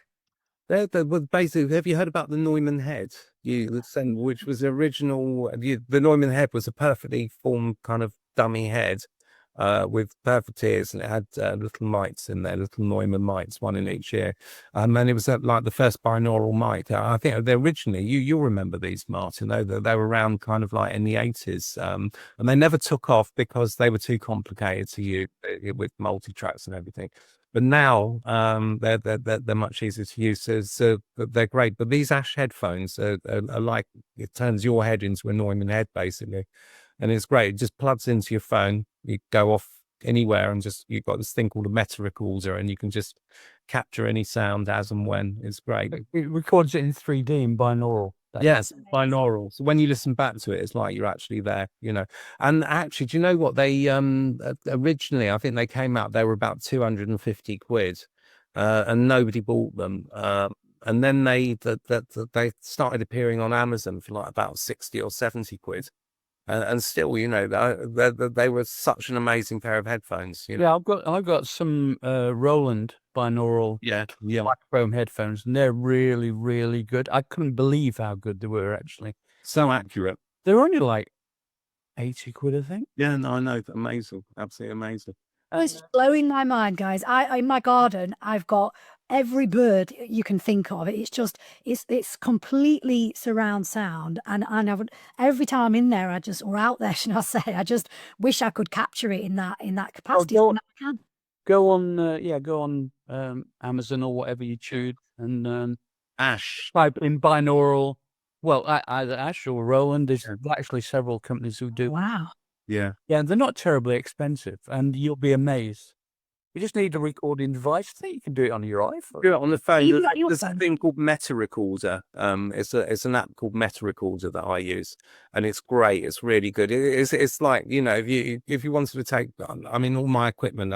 well, basically, have you heard about the Neumann head? Which was original. The Neumann head was a perfectly formed kind of dummy head. With perfect ears, and it had little mics in there, little Neumann mics, one in each ear. And it was like the first binaural mic. I think they originally, you'll remember these, Martin, they were around kind of like in the 80s. And they never took off because they were too complicated to use with multi-tracks and everything. But now they're much easier to use, so they're great. But these Ash headphones are like, it turns your head into a Neumann head, basically. And it's great. It just plugs into your phone. You go off anywhere and you've got this thing called a meta recorder, and you can just capture any sound as and when. It's great. It records it in 3D in binaural. Yes, binaural. So when you listen back to it, it's like you're actually there, And actually, do you know what they originally? I think they came out. They were about 250 quid, and nobody bought them. And then they started appearing on Amazon for like about 60 or 70 quid. And still, they were such an amazing pair of headphones. Yeah, I've got some Roland binaural microphone headphones, and they're really, really good. I couldn't believe how good they were, actually. So accurate. They're only like 80 quid, I think. Yeah, no, I know. Amazing. Absolutely amazing. It's blowing my mind, guys. In my garden, I've got every bird you can think of. It's completely surround sound, and every time I'm in there, or out there, should I say, I just wish I could capture it in that capacity. Go on Amazon or whatever you choose, and Ash, type in binaural. Well, either Ash or Roland. There's actually several companies who do. Wow. Yeah, and they're not terribly expensive, and you'll be amazed. You just need a recording device. I think you can do it on your iPhone. Do it on the phone. There's a thing called Meta Recorder. It's an app called Meta Recorder that I use, and it's great. It's really good. It's like, if you wanted to take, all my equipment,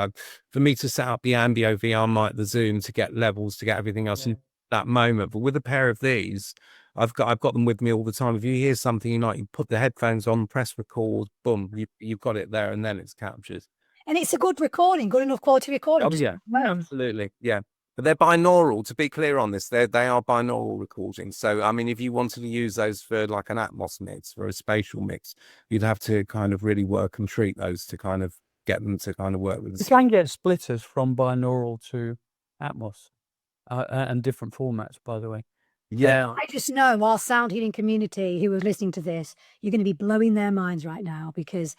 for me to set up the Ambio VR mic, the Zoom, to get levels, to get everything else in that moment. But with a pair of these, I've got them with me all the time. If you hear something you like, you put the headphones on, press record, boom, you've got it there, and then it's captured. And it's a good recording, good enough quality recording. Oh, yeah, absolutely, yeah. But they're binaural. To be clear on this, they are binaural recordings. So, if you wanted to use those for like an Atmos mix, for a spatial mix, you'd have to kind of really work and treat those to kind of get them to kind of work with. You can get splitters from binaural to Atmos, and different formats, by the way. Yeah. I just know our sound healing community who are listening to this, you're going to be blowing their minds right now, because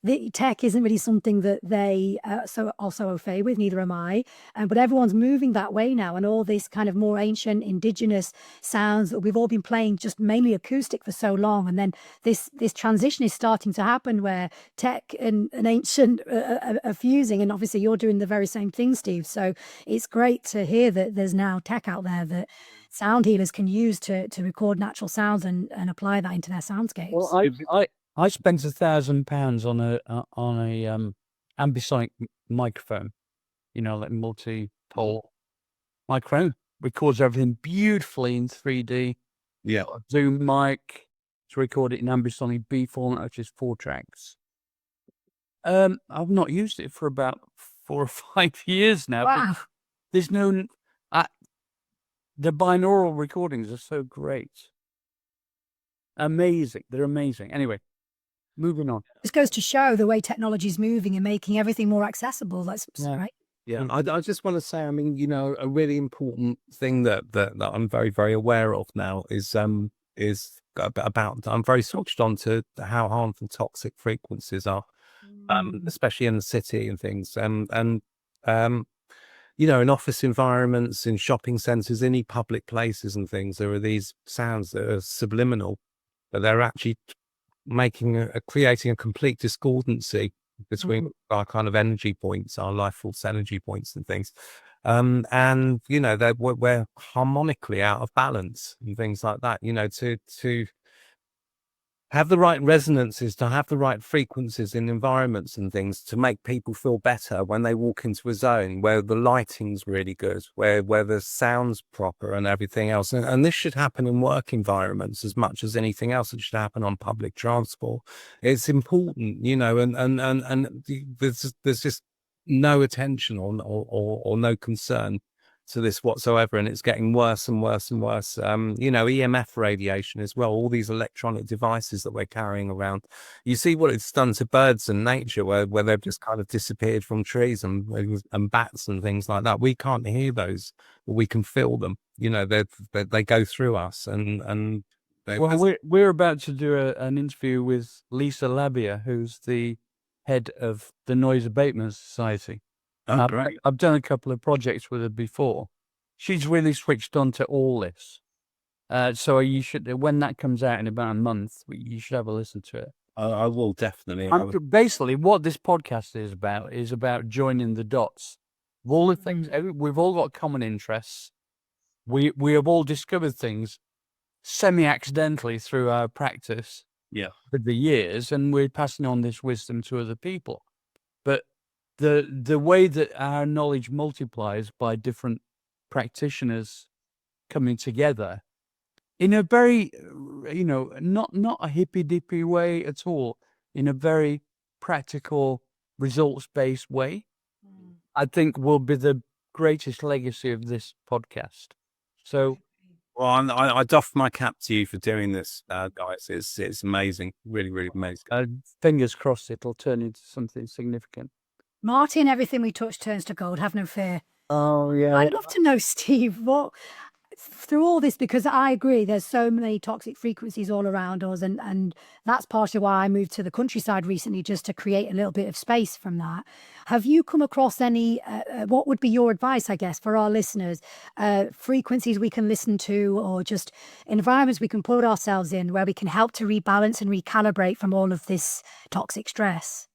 the tech isn't really something that they so also au fait with, neither am I. But everyone's moving that way now, and all this kind of more ancient indigenous sounds that we've all been playing just mainly acoustic for so long, and then this transition is starting to happen where tech and ancient are fusing, and obviously you're doing the very same thing, Steve. So it's great to hear that there's now tech out there that sound healers can use to record natural sounds and apply that into their soundscapes. Well, I spent £1,000 on a ambisonic microphone, you know, like multi-pole microphone. Records everything beautifully in 3D. Yeah. Zoom mic to record it in ambisonic B format, which is 4 tracks. I've not used it for about 4 or 5 years now. Wow. There's no, the binaural recordings are so great. Amazing. They're amazing. Anyway, moving on. This goes to show the way technology is moving and making everything more accessible. That's Yeah. right. Yeah, I just want to say, I mean, you know, a really important thing that I'm very, very aware of now is about I'm very switched on to how harmful toxic frequencies are, especially in the city and things, and you know, in office environments, in shopping centres, any public places and things, there are these sounds that are subliminal, but they're actually creating a complete discordancy between our kind of energy points, our life force energy points and things. And, you know, we're harmonically out of balance and things like that, you know, to have the right resonances, to have the right frequencies in environments and things to make people feel better when they walk into a zone where the lighting's really good, where the sound's proper and everything else. And this should happen in work environments as much as anything else. It should happen on public transport. It's important, you know, and there's just no attention or no concern to this whatsoever, and it's getting worse and worse and worse. You know, EMF radiation as well, all these electronic devices that we're carrying around. You see what it's done to birds and nature, where they've just kind of disappeared from trees and bats and things like that. We can't hear those, but we can feel them. You know, they go through us, and well, we're about to do an interview with Lisa Labia, who's the head of the Noise Abatement Society. Oh, great. I've done a couple of projects with her before. She's really switched on to all this. So you should, when that comes out in about a month, you should have a listen to it. I will definitely. Basically, what this podcast is about joining the dots. All the things, we've all got common interests. We have all discovered things semi-accidentally through our practice with the years, and we're passing on this wisdom to other people. But the way that our knowledge multiplies by different practitioners coming together in a very, you know, not a hippy dippy way at all, in a very practical, results-based way, I think will be the greatest legacy of this podcast. So, well, I doff my cap to you for doing this, guys. It's amazing, really, really amazing. Fingers crossed it'll turn into something significant. Martin, everything we touch turns to gold. Have no fear. Oh, yeah. I'd love to know, Steve, what through all this, because I agree there's so many toxic frequencies all around us, and that's partially why I moved to the countryside recently, just to create a little bit of space from that. Have you come across any, what would be your advice, I guess, for our listeners, frequencies we can listen to, or just environments we can put ourselves in where we can help to rebalance and recalibrate from all of this toxic stress?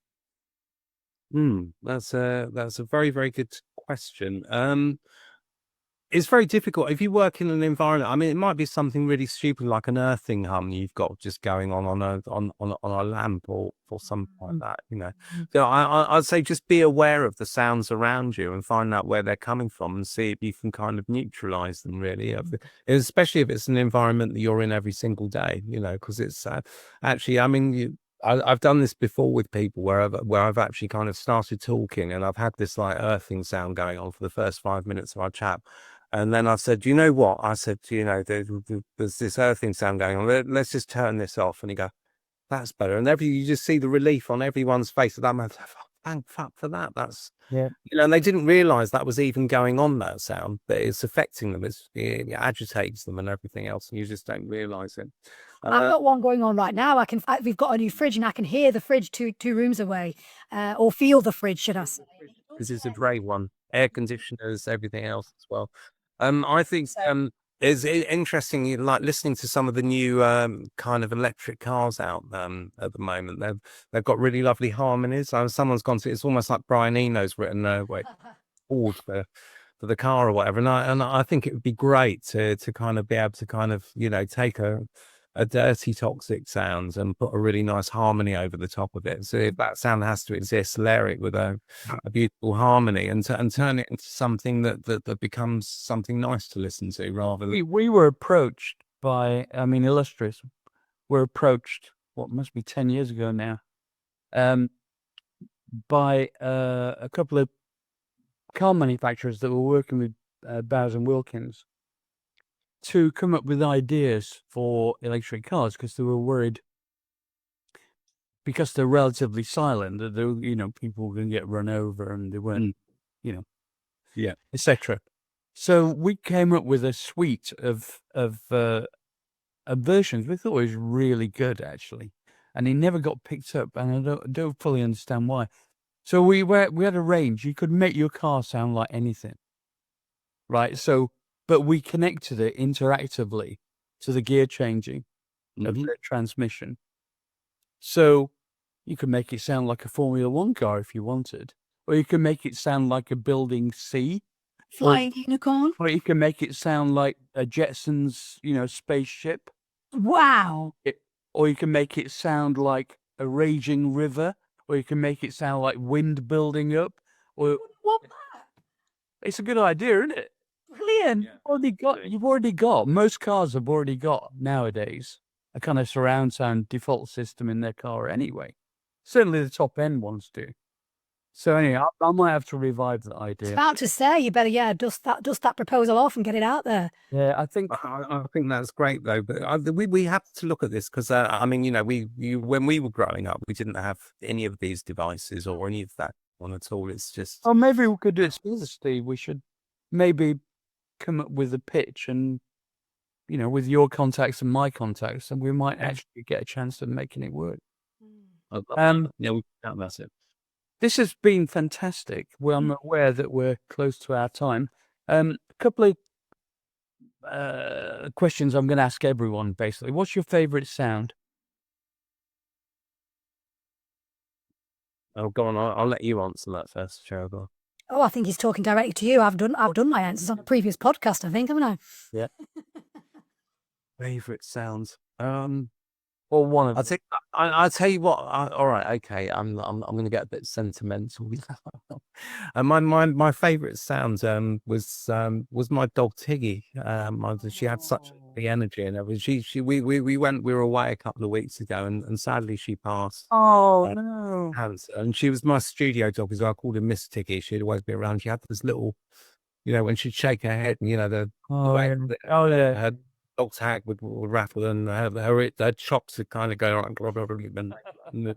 That's a very, very good question. It's very difficult if you work in an environment. I mean, it might be something really stupid like an earthing hum you've got just going on a lamp or something like that. You know, so I'd say just be aware of the sounds around you and find out where they're coming from and see if you can kind of neutralize them. Really, especially if it's an environment that you're in every single day. You know, because it's actually, I mean, I've done this before with people where I've actually kind of started talking and I've had this like earthing sound going on for the first 5 minutes of our chat. And then I said, you know what? I said, you know, there's this earthing sound going on. Let's just turn this off. And you go, that's better. And you just see the relief on everyone's face. That man, thank fuck for that. That's, Yeah. and they didn't realize that was even going on, that sound, but it's affecting them. It agitates them and everything else. And you just don't realize it. I've got one going on right now. We've got a new fridge, and I can hear the fridge two rooms away, or feel the fridge, should I say? This is a great one. Air conditioners, everything else as well. I think it's interesting, like listening to some of the new kind of electric cars out at the moment. They've got really lovely harmonies. Someone's gone to, it's almost like Brian Eno's written chord for the car or whatever. And I think it would be great to kind of be able to kind of, take a dirty toxic sound and put a really nice harmony over the top of it. So if that sound has to exist, layer it with a beautiful harmony and turn it into something that becomes something nice to listen to, rather than We were approached by, Illustrious were approached, what must be 10 years ago now, by a couple of car manufacturers that were working with Bowers and Wilkins to come up with ideas for electric cars, because they were worried, because they're relatively silent, that people were going to get run over and they weren't, etc. So we came up with a suite of versions. We thought it was really good, actually, and it never got picked up, and I don't fully understand why. So we had a range. You could make your car sound like anything, right? So, but we connected it interactively to the gear changing of the transmission. So you could make it sound like a Formula One car if you wanted, or you can make it sound like a Building C. Flying unicorn. Or you can make it sound like a Jetsons, spaceship. Wow. Or you can make it sound like a raging river. Or you can make it sound like wind building up. Or What? it's a good idea, isn't it? Brilliant. You've already got, most cars have already got nowadays a kind of surround sound default system in their car anyway. Certainly the top end ones do. So anyway, I might have to revive that I was idea. about to say, you better, dust that proposal off and get it out there. Yeah, I think that's great though. But we have to look at this because when we were growing up, we didn't have any of these devices or any of that one at all. It's just maybe we could do it together, Steve. We should maybe come up with a pitch, and with your contacts and my contacts, and we might actually get a chance of making it work. we can about it. This has been fantastic. Well, I'm aware that we're close to our time. A couple of questions I'm going to ask everyone, basically. What's your favorite sound? Oh, go on. I'll let you answer that first, Cheryl. Oh, I think he's talking directly to you. I've done my answers on a previous podcast, I think, haven't I? Yeah. Favorite sounds. Or one of I'll them. tell you what. All right, okay. I'm going to get a bit sentimental. And my favorite sound was my dog Tiggy. She had such the energy, and we were away a couple of weeks ago, and sadly she passed. Oh no! And she was my studio dog as well. I called her Miss Tiggy. She'd always be around. She had this little, when she'd shake her head, and the her dog tag would rattle, and her chops would kind of go like, and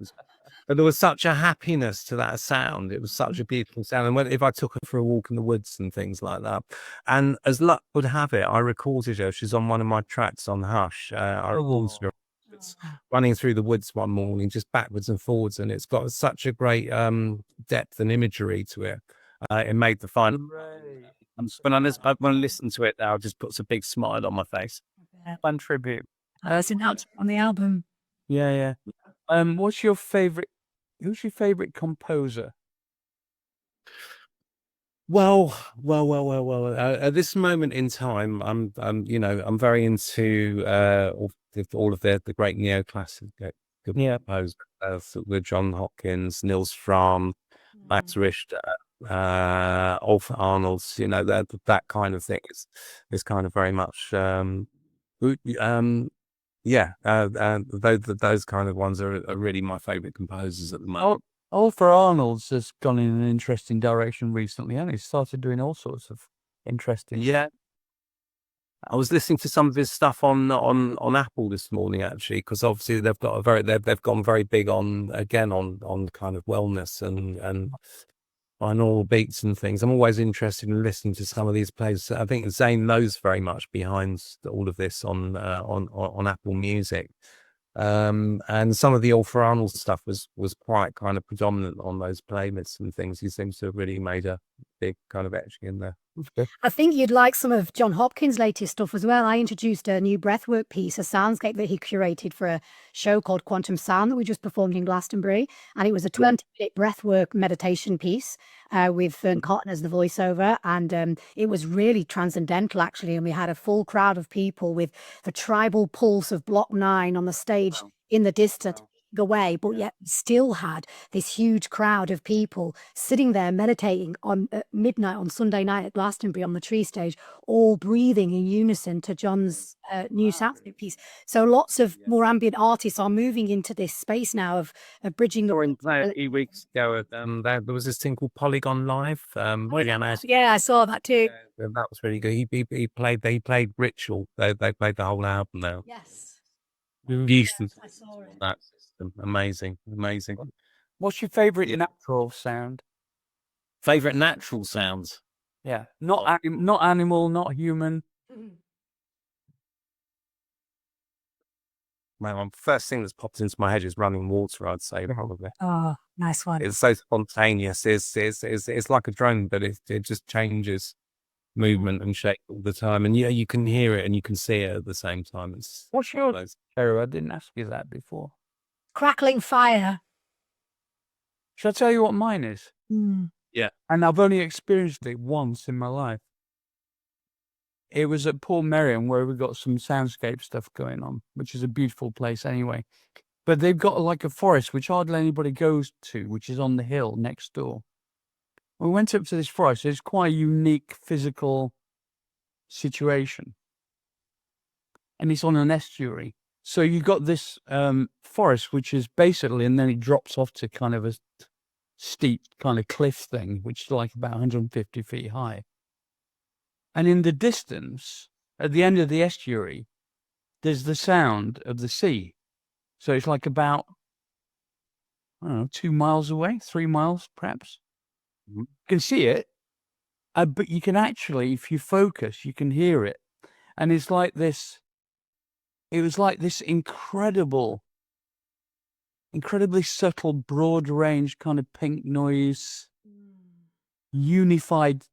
there was such a happiness to that sound. It was such a beautiful sound. And if I took her for a walk in the woods and things like that, and as luck would have it, I recorded her. She's on one of my tracks on Hush. I recorded her running through the woods one morning, just backwards and forwards, and it's got such a great depth and imagery to it. It made the final. When I listen to it now, it just puts a big smile on my face. Fun tribute. It's an out on the album. Yeah. What's your favorite? Who's your favorite composer? Well. At this moment in time, I'm very into all of the great neoclassic composers, with John Hopkins, Nils Fram, Max Richter, Ulf Arnolds. That kind of thing is kind of very much those kind of ones are really my favorite composers at the moment. Ulf Arnolds has gone in an interesting direction recently, and he's started doing all sorts of interesting. Yeah. I was listening to some of his stuff on Apple this morning, actually, because obviously they've gone very big on kind of wellness and binaural beats and things. I'm always interested in listening to some of these plays. I think Zayn knows very much behind all of this on Apple Music. And some of the Arthur Arnold stuff was quite kind of predominant on those playlists and things. He seems to have really made a big kind of etching in there. I think you'd like some of John Hopkins' latest stuff as well. I introduced a new breathwork piece, a soundscape that he curated for a show called Quantum Sound that we just performed in Glastonbury. And it was a 20-minute breathwork meditation piece with Fern Cotton as the voiceover. And it was really transcendental, actually. And we had a full crowd of people with the tribal pulse of Block 9 on the stage in the distance. Away, but yet still had this huge crowd of people sitting there meditating on midnight on Sunday night at Glastonbury on the tree stage, all breathing in unison to John's new soundscape piece. So lots of more ambient artists are moving into this space now of bridging the. A few weeks ago, there was this thing called Polygon Live. Yeah, I saw that too. That was really good. He played Ritual. They played the whole album now. Yes. Beautiful. I saw it. That system. Amazing. What's your favourite natural sound? Favorite natural sounds? Yeah, not animal, not human. Man, first thing that's popped into my head is running water. I'd say probably. Oh, nice one. It's so spontaneous. It's like a drone, but it just changes movement and shape all the time, and you can hear it and you can see it at the same time. What's your Sarah? I didn't ask you that before. Crackling fire. Shall I tell you what mine is? Yeah. And I've only experienced it once in my life. It was at Port Merion where we got some soundscape stuff going on, which is a beautiful place anyway. But they've got like a forest which hardly anybody goes to, which is on the hill next door. We went up to this forest. It's quite a unique physical situation. And it's on an estuary. So you got this forest, which is basically, and then it drops off to kind of a steep kind of cliff thing, which is like about 150 feet high. And in the distance, at the end of the estuary, there's the sound of the sea. So it's like about, I don't know, 2 miles away, 3 miles perhaps. You can see it, but you can actually, if you focus, you can hear it. And it's like this, it was like this incredibly subtle, broad range kind of pink noise, unified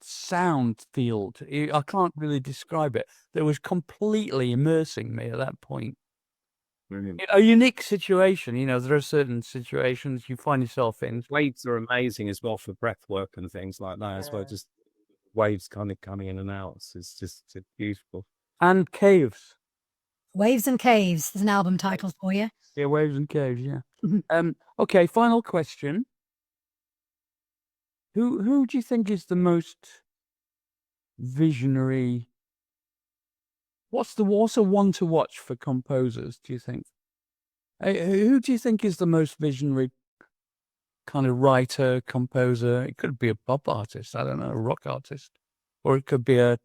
sound field. I can't really describe it. That was completely immersing me at that point. Brilliant. A unique situation, there are certain situations you find yourself in. Waves are amazing as well for breath work and things like that as well. Just waves kind of coming in and out. It's just beautiful. And caves. Waves and Caves. There's an album title for you. Yeah, waves and caves, yeah. Okay, final question. Who do you think is the most visionary? What's a one to watch for composers, do you think? Who do you think is the most visionary kind of writer, composer? It could be a pop artist, I don't know, a rock artist. Or it could be a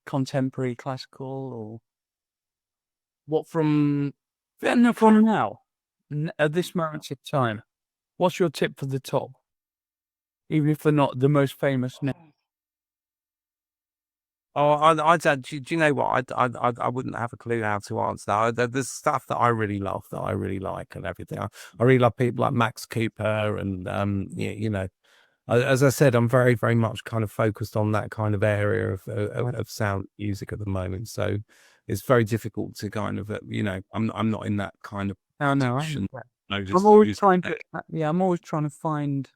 contemporary classical, or what from now, at this moment in time. What's your tip for the top? Even if they're not the most famous now. Oh, do you know what? I wouldn't have a clue how to answer that. There's stuff that I really love, that I really like, and everything. I really love people like Max Cooper, and as I said, I'm very, very much kind of focused on that kind of area of sound music at the moment. So it's very difficult to kind of, I'm not in that kind of. Oh no, position. I'm always trying to. Yeah, I'm always trying to find.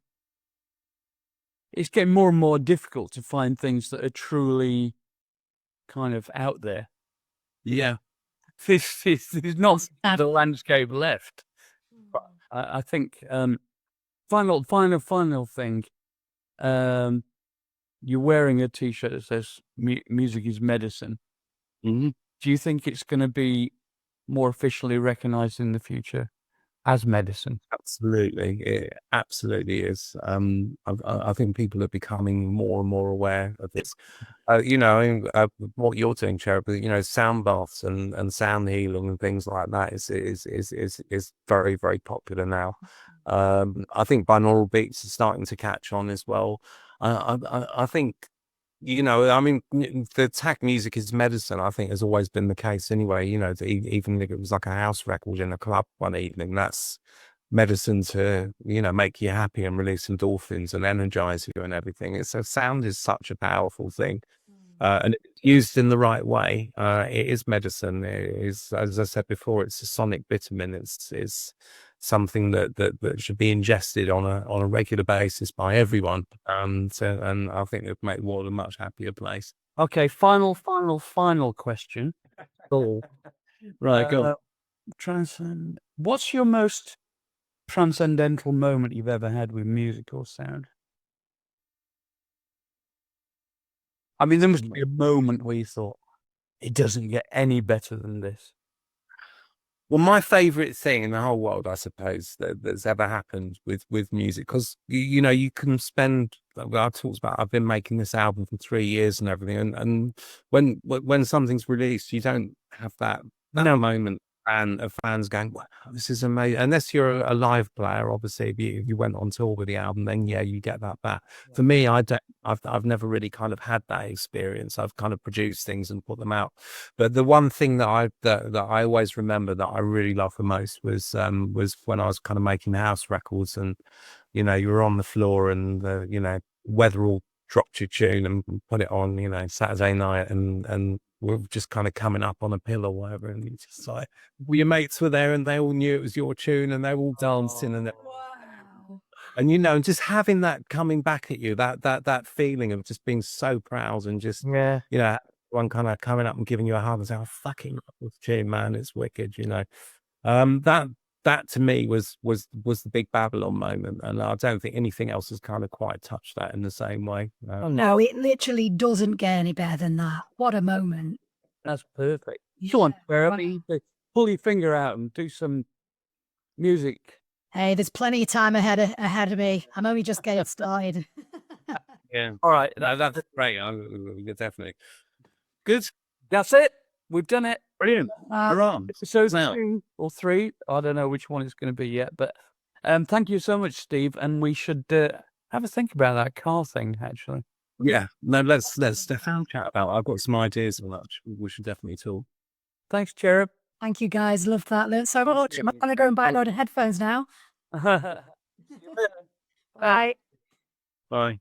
It's getting more and more difficult to find things that are truly kind of out there. Yeah. There's not the landscape left. But I think final thing. You're wearing a T-shirt that says "Music is medicine." Mm-hmm. Do you think it's going to be more officially recognized in the future? as medicine. Absolutely, it absolutely is. I think people are becoming more and more aware of this. You know, what you're doing, Cherub, you know, sound baths and sound healing and things like that is very, very popular now. I think binaural beats are starting to catch on as well. I think, you know, I mean, the attack music is medicine. I think has always been the case anyway. You know, even if it was like a house record in a club one evening, that's medicine to, you know, make you happy and release endorphins and energize you and everything. So sound is such a powerful thing. And used in the right way, it is medicine. It is, as I said before, it's a sonic vitamin. It's something that should be ingested on a regular basis by everyone. And I think it would make the world a much happier place. Okay, final question. Cool. Right, go. Transcend. What's your most transcendental moment you've ever had with music or sound? I mean, there must be a moment where you thought, it doesn't get any better than this. Well, my favorite thing in the whole world, I suppose, that's ever happened with music, because you know, you can spend. I talked about. I've been making this album for 3 years and everything, and when something's released, you don't have that moment and of fans going, "Wow, this is amazing." Unless you're a live player, obviously, if you went on tour with the album, then yeah, you get that back. For me, I don't. I've never really kind of had that experience. I've kind of produced things and put them out. But the one thing that I always remember that I really loved the most was when I was kind of making house records, and you know, you were on the floor and you know, Weatherall dropped your tune and put it on, you know, Saturday night, and we're just kind of coming up on a pill or whatever, and you just like, well, your mates were there and they all knew it was your tune and they were all dancing and you know, just having that coming back at you, that feeling of just being so proud and just, Yeah. you know, one kind of coming up and giving you a hug and saying, "I fucking love this tune, man, it's wicked," you know. That to me was the big Babylon moment, and I don't think anything else has kind of quite touched that in the same way. No, it literally doesn't get any better than that. What a moment. That's perfect. Go on, Barry, pull your finger out and do some music. Hey, there's plenty of time ahead of me. I'm only just getting started. Yeah. All right, That's great. Definitely. Good. that's it. We've done it. Brilliant. We're on. Episode Now. 2 or 3. I don't know which one it's going to be yet, but thank you so much, Steve. And we should have a think about that car thing, actually. Yeah. No, let's Stefan chat about it. I've got some ideas on that. We should definitely talk. Thanks, Cherub. Thank you, guys. Love that. Learned so much. I'm going to go and buy a load of headphones now. Bye. Bye.